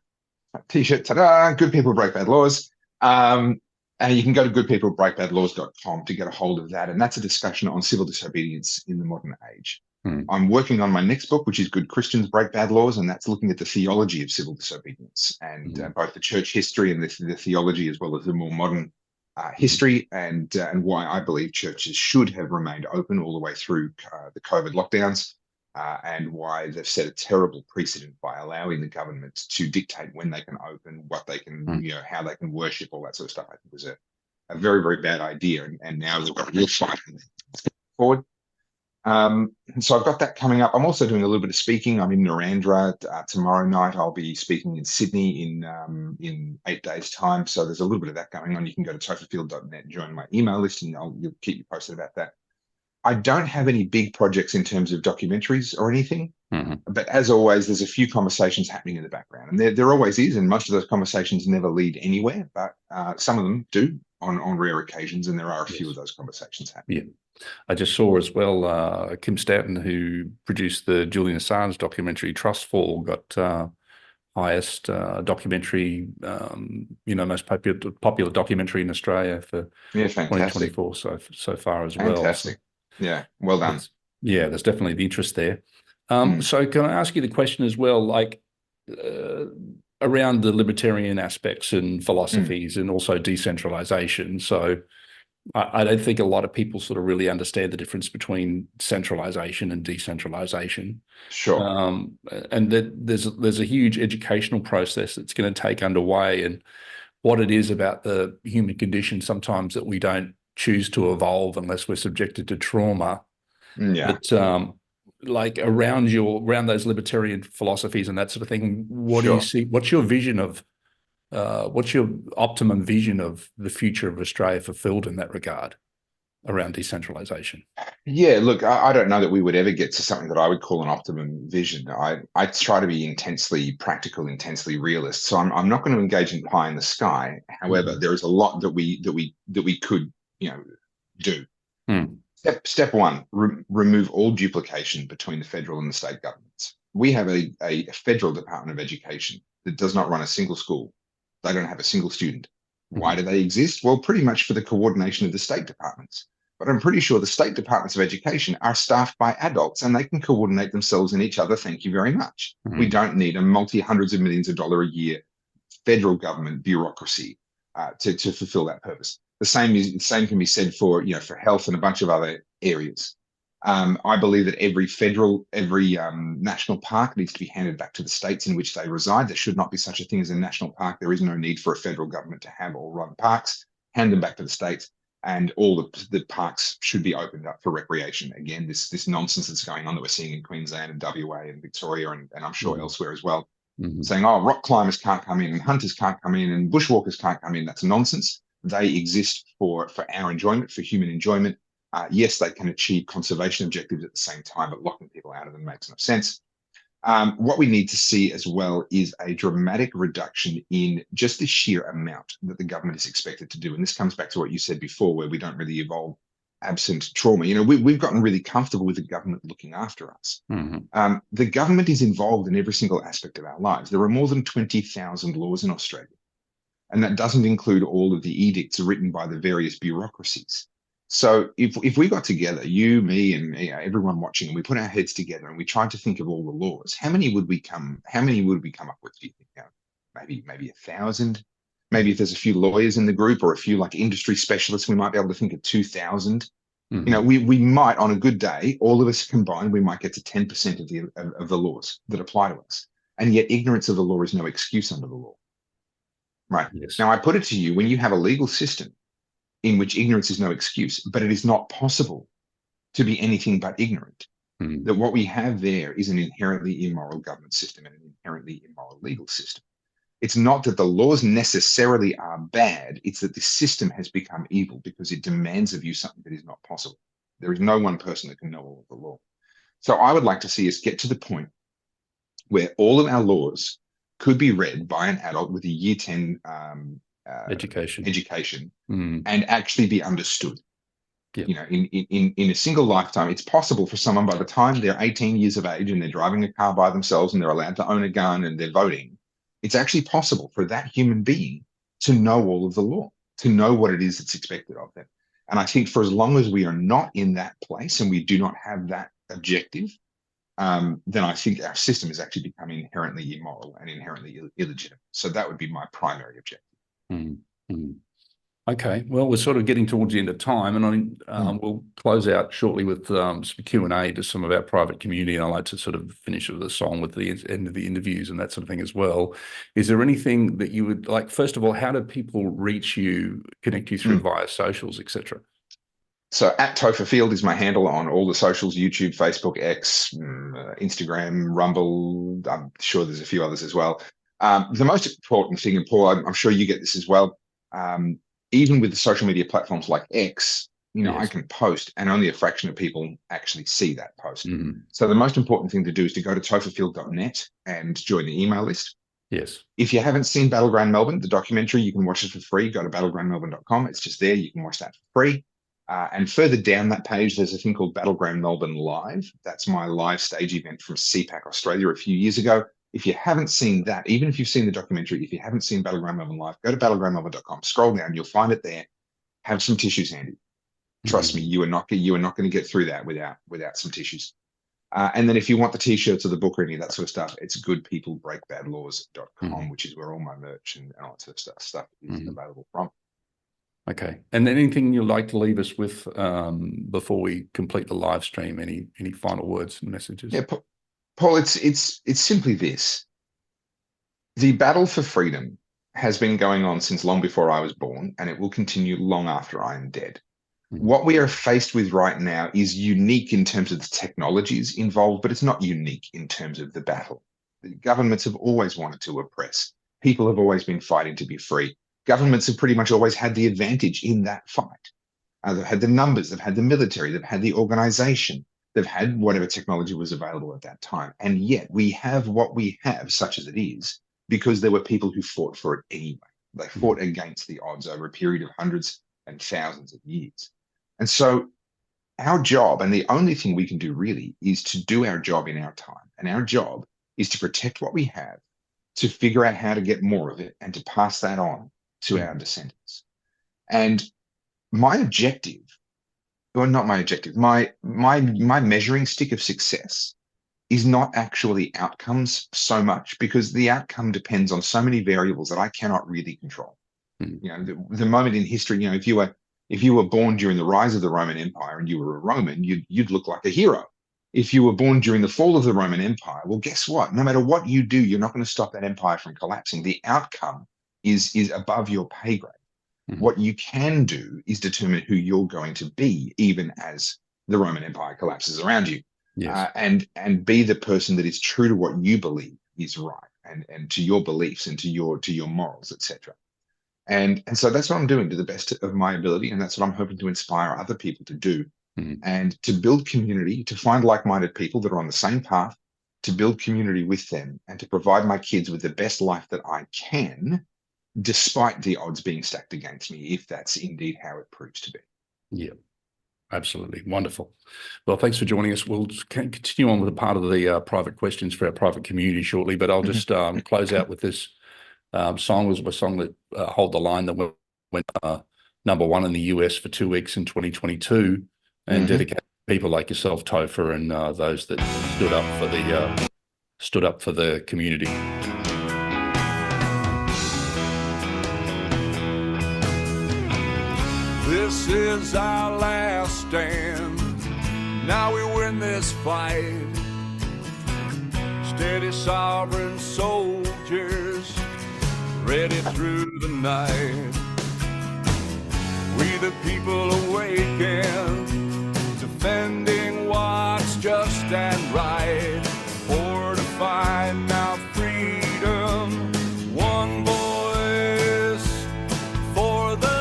t-shirt. Ta-da! Good People Break Bad Laws. And you can go to goodpeoplebreakbadlaws.com to get a hold of that. And that's a discussion on civil disobedience in the modern age. I'm working on my next book, which is Good Christians Break Bad Laws, and that's looking at the theology of civil disobedience and both the church history and the theology, as well as the more modern history, and why I believe churches should have remained open all the way through the COVID lockdowns, and why they've set a terrible precedent by allowing the government to dictate when they can open, what they can, how they can worship, all that sort of stuff. I think was a very, very bad idea, and now they've got a real fight forward. And so I've got that coming up. I'm also doing a little bit of speaking. I'm in Narendra tomorrow night. I'll be speaking in Sydney in 8 days' time. So there's a little bit of that going on. You can go to topherfield.net and join my email list, and you'll keep you posted about that. I don't have any big projects in terms of documentaries or anything, but as always, there's a few conversations happening in the background, and there always is, and most of those conversations never lead anywhere, but some of them do on rare occasions, and there are a few of those conversations happening. Yeah. I just saw as well, Kim Stanton, who produced the Julian Assange documentary Trustfall, got highest documentary, most popular documentary in Australia for 2024 so far as well. Fantastic. Yeah, well done. There's definitely the interest there. So can I ask you the question as well, like around the libertarian aspects and philosophies and also decentralization? So I don't think a lot of people sort of really understand the difference between centralization and decentralization. Sure. And that there's a huge educational process that's going to take underway, and what it is about the human condition sometimes that we don't choose to evolve unless we're subjected to trauma. Yeah. But like around those libertarian philosophies and that sort of thing, what do you see? What's your vision of what's your optimum vision of the future of Australia fulfilled in that regard around decentralization? Yeah, look, I don't know that we would ever get to something that I would call an optimum vision. I try to be intensely practical, intensely realist. So I'm not going to engage in pie in the sky. However, there is a lot that we could do. Step one: remove all duplication between the federal and the state governments. We have a federal Department of Education that does not run a single school. They don't have a single student. Why do they exist? Well, pretty much for the coordination of the state departments. But I'm pretty sure the state departments of education are staffed by adults, and they can coordinate themselves and each other. Thank you very much. We don't need a multi-hundreds of millions of dollars a year federal government bureaucracy to fulfill that purpose. The same can be said for for health and a bunch of other areas. I believe that every national park needs to be handed back to the states in which they reside. There should not be such a thing as a national park. There is no need for a federal government to have or run parks. Hand them back to the states, and all the parks should be opened up for recreation. Again, this nonsense that's going on that we're seeing in Queensland and WA and Victoria and I'm sure elsewhere as well, saying, oh, rock climbers can't come in and hunters can't come in and bushwalkers can't come in. That's nonsense. They exist for our enjoyment, for human enjoyment. Yes, they can achieve conservation objectives at the same time, but locking people out of them makes no sense. What we need to see as well is a dramatic reduction in just the sheer amount that the government is expected to do. And this comes back to what you said before, where we don't really evolve absent trauma. We've gotten really comfortable with the government looking after us. The government is involved in every single aspect of our lives. There are more than 20,000 laws in Australia. And that doesn't include all of the edicts written by the various bureaucracies. So if we got together, you, me, and everyone watching, and we put our heads together and we tried to think of all the laws, how many would we come up with? Do you think? Maybe 1,000. Maybe if there's a few lawyers in the group or a few like industry specialists, we might be able to think of 2,000. We might, on a good day, all of us combined, we might get to 10% of the laws that apply to us. And yet ignorance of the law is no excuse under the law. Right. Yes. Now, I put it to you, when you have a legal system in which ignorance is no excuse, but it is not possible to be anything but ignorant, that what we have there is an inherently immoral government system and an inherently immoral legal system. It's not that the laws necessarily are bad, it's that the system has become evil because it demands of you something that is not possible. There is no one person that can know all of the law. So I would like to see us get to the point where all of our laws could be read by an adult with a year 10 education and actually be understood. Yep. You know, in a single lifetime, it's possible for someone by the time they're 18 years of age and they're driving a car by themselves and they're allowed to own a gun and they're voting, it's actually possible for that human being to know all of the law, to know what it is that's expected of them. And I think for as long as we are not in that place and we do not have that objective, then I think our system is actually becoming inherently immoral and inherently illegitimate. So that would be my primary objective. Okay, well, we're sort of getting towards the end of time, and we'll close out shortly with some Q&A to some of our private community, and I like to sort of finish with a song with the end of the interviews and that sort of thing as well. Is there anything that you would like, first of all, how do people reach you, connect you through via socials, etc.? So at Topher Field is my handle on all the socials: YouTube, Facebook, X, Instagram, Rumble. I'm sure there's a few others as well. The most important thing, and Paul, I'm sure you get this as well, even with the social media platforms like X, you know, I can post and only a fraction of people actually see that post. So the most important thing to do is to go to topherfield.net and join the email list. Yes. If you haven't seen Battleground Melbourne, the documentary, you can watch it for free. Go to battlegroundmelbourne.com. It's just there. You can watch that for free. And further down that page, there's a thing called Battleground Melbourne Live. That's my live stage event from CPAC Australia a few years ago. If you haven't seen that, even if you've seen the documentary, if you haven't seen Battleground Melbourne Live, go to battlegroundmelbourne.com, scroll down, you'll find it there. Have some tissues handy. Trust me, you are not going to get through that without some tissues. And then if you want the t-shirts or the book or any of that sort of stuff, it's goodpeoplebreakbadlaws.com, which is where all my merch and all that sort of stuff is available from. Okay. And then anything you'd like to leave us with before we complete the live stream? Any final words and messages? Yeah, Paul, it's simply this. The battle for freedom has been going on since long before I was born, and it will continue long after I am dead. What we are faced with right now is unique in terms of the technologies involved, but it's not unique in terms of the battle. The governments have always wanted to oppress. People have always been fighting to be free. Governments have pretty much always had the advantage in that fight. They've had the numbers, they've had the military, they've had the organization. They've had whatever technology was available at that time. And yet we have what we have, such as it is, because there were people who fought for it anyway. They fought against the odds over a period of hundreds and thousands of years. And so our job, and the only thing we can do really, is to do our job in our time. And our job is to protect what we have, to figure out how to get more of it, and to pass that on to our descendants. And my objective, or not my objective, my measuring stick of success is not actually outcomes so much, because the outcome depends on so many variables that I cannot really control. You know, the moment in history, you know, if you were born during the rise of the Roman Empire and you were a Roman, you'd look like a hero. If you were born during the fall of the Roman Empire, well, guess what? No matter what you do, you're not going to stop that empire from collapsing. The outcome is above your pay grade. What you can do is determine who you're going to be, even as the Roman Empire collapses around you, and be the person that is true to what you believe is right, and to your beliefs and to your morals, etc. And so that's what I'm doing to the best of my ability, and that's what I'm hoping to inspire other people to do, and to build community, to find like-minded people that are on the same path, to build community with them, and to provide my kids with the best life that I can, despite the odds being stacked against me, if that's indeed how it proves to be. Yeah, absolutely. Wonderful. Well, thanks for joining us. We'll continue on with a part of the private questions for our private community shortly, but I'll just close out with this song. Was a song that Hold the Line that went #1 in the US for 2 weeks in 2022, and dedicated to people like yourself, Topher, and those that stood up for the community. This is our last stand. Now we win this fight. Steady sovereign soldiers, ready through the night. We the people awaken, defending what's just and right. Fortifying our freedom, one voice for the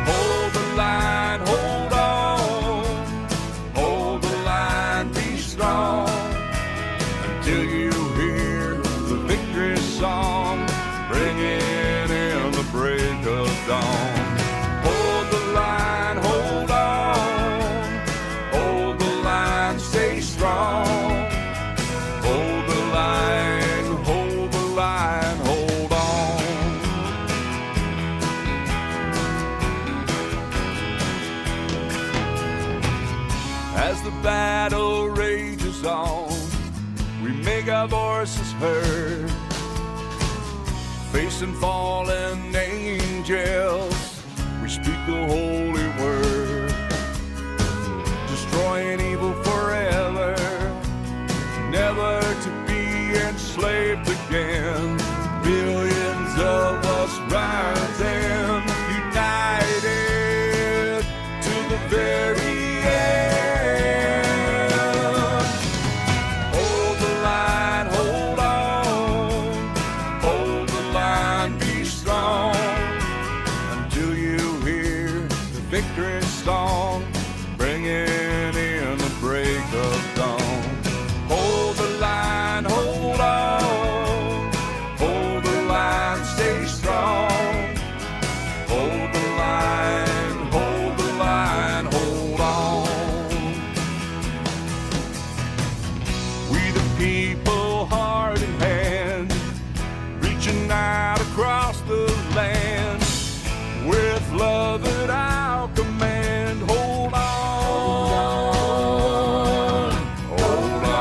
hold the line, hold on. As the battle rages on, we make our voices heard, facing fallen angels, we speak the holy word, destroying evil forever, never to be enslaved again. Billions of us rising, united to the very end. Hold the line, hold on, hold the line, be strong, until you hear the victory song, bringing in the break of dawn. Hold the line, hold on, hold the line, stay strong. Hold the line, hold the line, hold on. We the people, heart in hand, reaching out across the land, with love at our command. Hold on, hold on.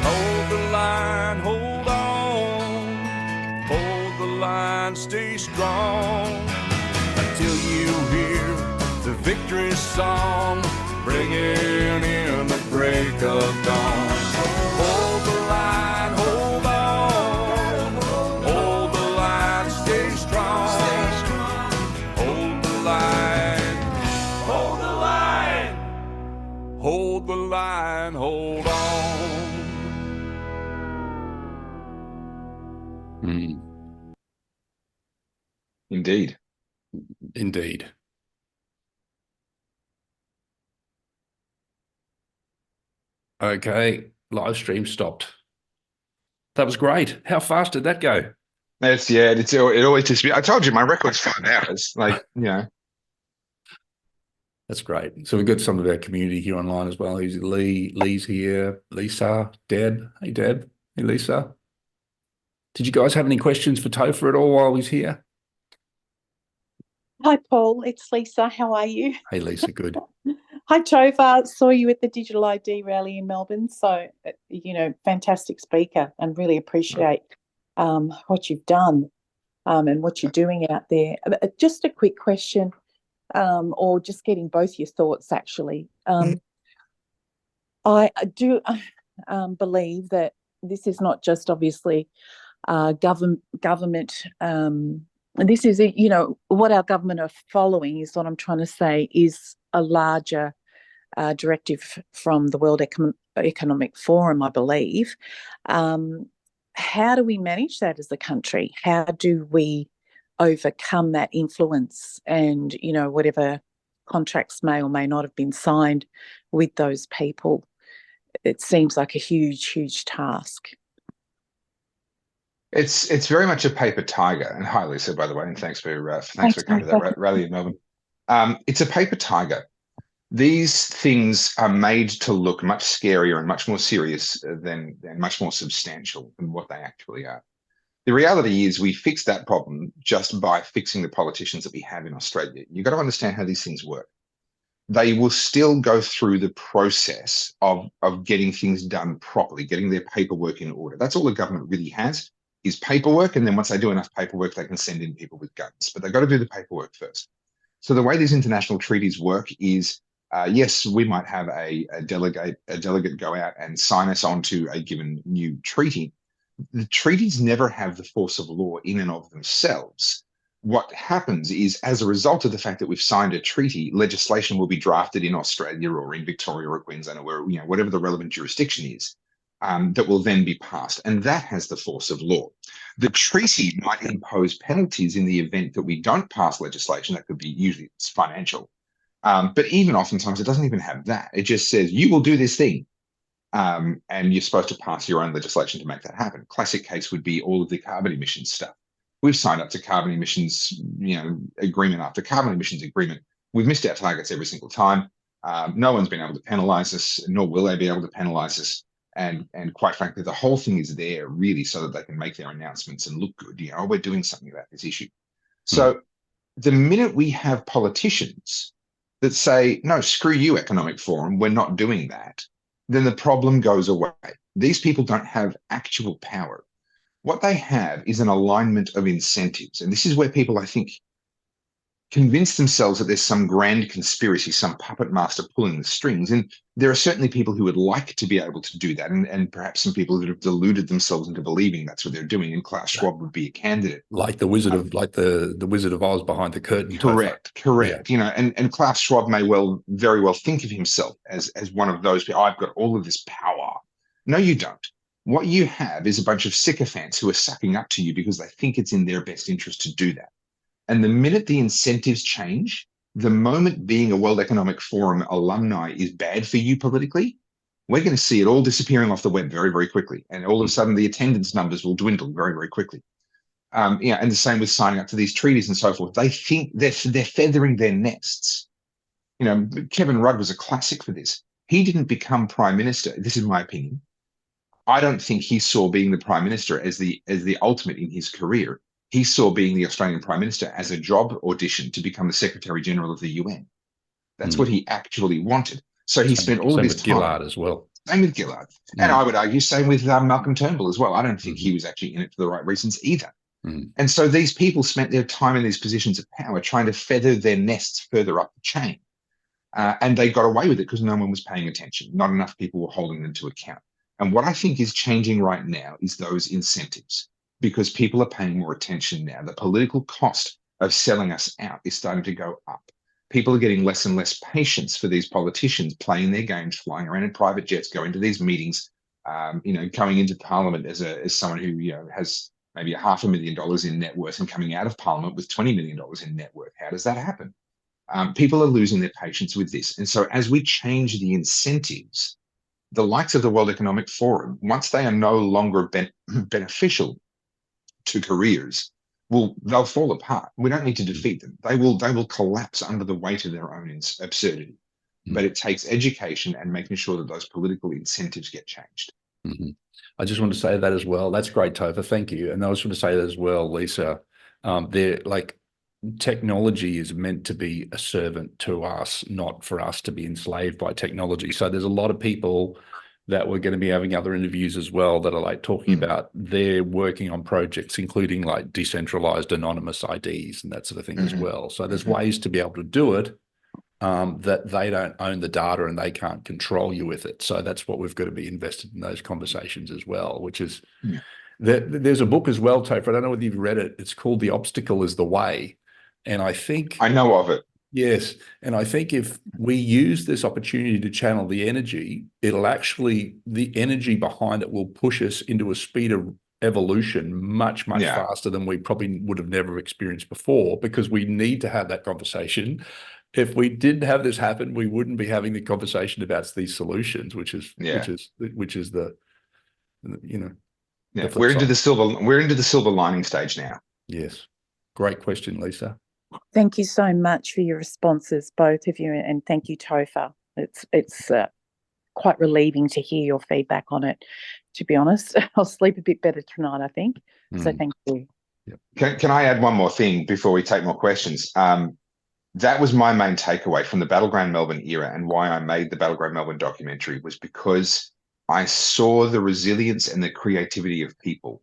Hold the line, hold on, hold the line, stay strong, until you hear the victory song, bringing in the break of dawn. Hold the line, hold on, hold the line, stay strong, hold the line, hold the line, hold the line, hold on. Indeed. Indeed. Okay, live stream stopped. That was great. How fast did that go? It always just be. I told you my record's 5 hours. Like, you know. That's great. So we've got some of our community here online as well. Who's Lee's here, Lisa, Deb. Hey, Deb. Hey, Lisa. Did you guys have any questions for Topher at all while he's here? Hi, Paul. It's Lisa. How are you? Hey, Lisa. Good. Hi, Topher. Saw you at the Digital ID rally in Melbourne. So, fantastic speaker, and really appreciate what you've done and what you're doing out there. Just a quick question, or just getting both your thoughts, actually. I do believe that this is not just obviously government. And this is, what our government are following is what I'm trying to say is a larger directive from the World Economic Forum, I believe. How do we manage that as a country? How do we overcome that influence and, whatever contracts may or may not have been signed with those people? It seems like a huge, huge task. It's very much a paper tiger. And hi, Lisa, by the way, and thanks for coming to that rally in Melbourne. It's a paper tiger. These things are made to look much scarier and much more serious than much more substantial than what they actually are. The reality is we fix that problem just by fixing the politicians that we have in Australia. You've got to understand how these things work. They will still go through the process of getting things done properly, getting their paperwork in order. That's all the government really has, is paperwork. And then once they do enough paperwork, they can send in people with guns. But they've got to do the paperwork first. So the way these international treaties work is, yes, we might have a delegate go out and sign us onto a given new treaty. The treaties never have the force of law in and of themselves. What happens is, as a result of the fact that we've signed a treaty, legislation will be drafted in Australia or in Victoria or Queensland or whatever the relevant jurisdiction is, that will then be passed. And that has the force of law. The treaty might impose penalties in the event that we don't pass legislation. That could be, usually it's financial. But even oftentimes it doesn't even have that. It just says, you will do this thing. And you're supposed to pass your own legislation to make that happen. Classic case would be all of the carbon emissions stuff. We've signed up to carbon emissions, agreement after carbon emissions agreement. We've missed our targets every single time. No one's been able to penalise us, nor will they be able to penalise us. And quite frankly, the whole thing is there really so that they can make their announcements and look good. We're doing something about this issue. So the minute we have politicians that say, no, screw you, Economic Forum, we're not doing that, then the problem goes away. These people don't have actual power. What they have is an alignment of incentives. And this is where people, I think, convince themselves that there's some grand conspiracy, some puppet master pulling the strings. And there are certainly people who would like to be able to do that, and perhaps some people that have deluded themselves into believing that's what they're doing. And Klaus Schwab would be a candidate, like the Wizard of the Wizard of Oz behind the curtain. Correct. Yeah. And Klaus Schwab may very well think of himself as one of those people. I've got all of this power. No, you don't. What you have is a bunch of sycophants who are sucking up to you because they think it's in their best interest to do that. And the minute the incentives change, the moment being a World Economic Forum alumni is bad for you politically, we're going to see it all disappearing off the web very, very quickly. And all of a sudden, the attendance numbers will dwindle very, very quickly. And the same with signing up to these treaties and so forth. They think they're feathering their nests. Kevin Rudd was a classic for this. He didn't become prime minister. This is my opinion. I don't think he saw being the prime minister as the ultimate in his career. He saw being the Australian Prime Minister as a job audition to become the Secretary General of the UN. That's what he actually wanted. So he spent all of his time. Gillard as well. Same with Gillard. And I would argue same with Malcolm Turnbull as well. I don't think he was actually in it for the right reasons either. And so these people spent their time in these positions of power trying to feather their nests further up the chain. And they got away with it because no one was paying attention. Not enough people were holding them to account. And what I think is changing right now is those incentives, because people are paying more attention now. The political cost of selling us out is starting to go up. People are getting less and less patience for these politicians playing their games, flying around in private jets, going to these meetings, coming into Parliament as someone who has maybe $500,000 in net worth and coming out of Parliament with $20 million in net worth. How does that happen? People are losing their patience with this. And so as we change the incentives, the likes of the World Economic Forum, once they are no longer beneficial to careers, they'll fall apart. We don't need to defeat them. They will collapse under the weight of their own absurdity. But it takes education and making sure that those political incentives get changed. I just want to say that as well. That's great, Topher. Thank you. And I just want to say that as well, Lisa. Technology is meant to be a servant to us, not for us to be enslaved by technology. So there's a lot of people that we're going to be having other interviews as well that are talking about they're working on projects, including decentralized anonymous IDs and that sort of thing as well. So there's ways to be able to do it that they don't own the data and they can't control you with it. So that's what we've got to be invested in those conversations as well, which is there's a book as well, Topher. I don't know whether you've read it. It's called The Obstacle is the Way. And I think I know of it. Yes. And I think if we use this opportunity to channel the energy, the energy behind it will push us into a speed of evolution much faster than we probably would have never experienced before, because we need to have that conversation. If we didn't have this happen, we wouldn't be having the conversation about these solutions, which is the we're into the silver lining stage now. Yes. Great question, Lisa. Thank you so much for your responses, both of you, and thank you, Topher. It's quite relieving to hear your feedback on it, to be honest. I'll sleep a bit better tonight, I think. So thank you. Can I add one more thing before we take more questions? That was my main takeaway from the Battleground Melbourne era, and why I made the Battleground Melbourne documentary was because I saw the resilience and the creativity of people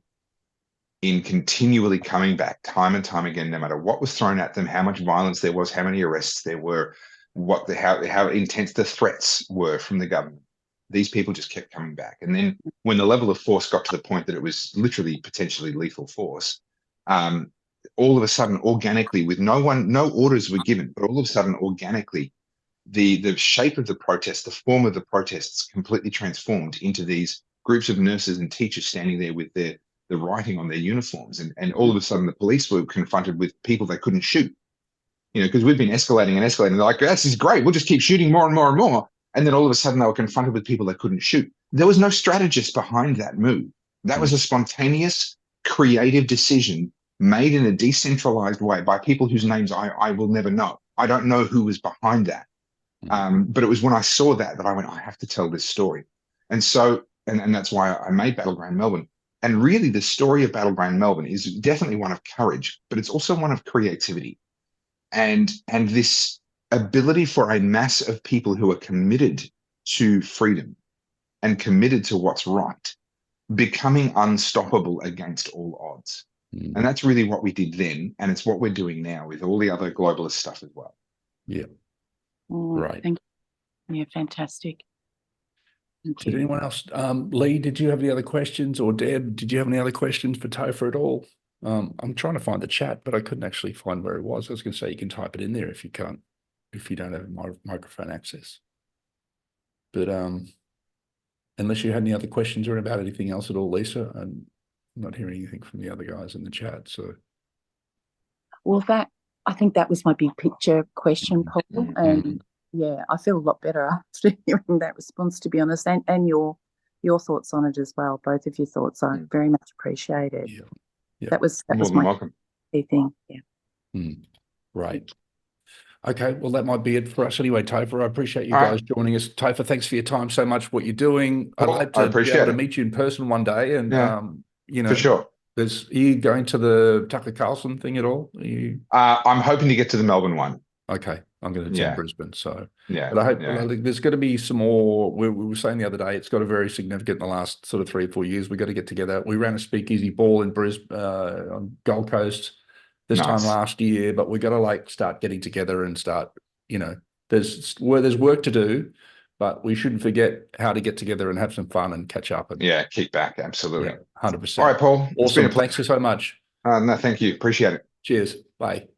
in continually coming back time and time again, no matter what was thrown at them, how much violence there was, how many arrests there were, how intense the threats were from the government. These people just kept coming back. And then when the level of force got to the point that it was literally potentially lethal force, all of a sudden, organically, with no orders were given, but all of a sudden, organically, the shape of the protest, the form of the protests completely transformed into these groups of nurses and teachers standing there with the writing on their uniforms. And all of a sudden, the police were confronted with people they couldn't shoot. Because we've been escalating and escalating. They're like, this is great. We'll just keep shooting more and more and more. And then all of a sudden, they were confronted with people they couldn't shoot. There was no strategist behind that move. That was a spontaneous, creative decision made in a decentralized way by people whose names I will never know. I don't know who was behind that. But it was when I saw that I went, I have to tell this story. And so, and that's why I made Battleground Melbourne. And really the story of Battleground Melbourne is definitely one of courage, but it's also one of creativity. And this ability for a mass of people who are committed to freedom and committed to what's right, becoming unstoppable against all odds. And that's really what we did then. And it's what we're doing now with all the other globalist stuff as well. Yeah. Right. Thank you. Yeah, fantastic. Did anyone else, Lee, did you have any other questions, or Deb, did you have any other questions for Topher at all? I'm trying to find the chat, but I couldn't actually find where it was. I was going to say you can type it in there if you can't, if you don't have microphone access. But unless you had any other questions or about anything else at all, Lisa, I'm not hearing anything from the other guys in the chat. So, well, I think that was my big picture question, Paul, and yeah, I feel a lot better after hearing that response, to be honest, and your thoughts on it as well. Both of your thoughts are very much appreciated. Yeah. That was my key thing. Yeah. Right. Okay, well, that might be it for us anyway, Topher. I appreciate you guys joining us. Topher, thanks for your time so much, what you're doing. I'd like to be able to meet you in person one day. And, you know, for sure. Are you going to the Tucker Carlson thing at all? I'm hoping to get to the Melbourne one. Okay, I'm going to attend Brisbane. So, but I hope there's going to be some more. We were saying the other day, it's got a very significant in the last sort of 3 or 4 years. We've got to get together. We ran a speakeasy ball in Brisbane on Gold Coast this time last year, but we got to start getting together and start, you know, there's work to do, but we shouldn't forget how to get together and have some fun and catch up. And kick back. Absolutely. 100%. All right, Paul. Awesome. Thanks so much. No, thank you. Appreciate it. Cheers. Bye.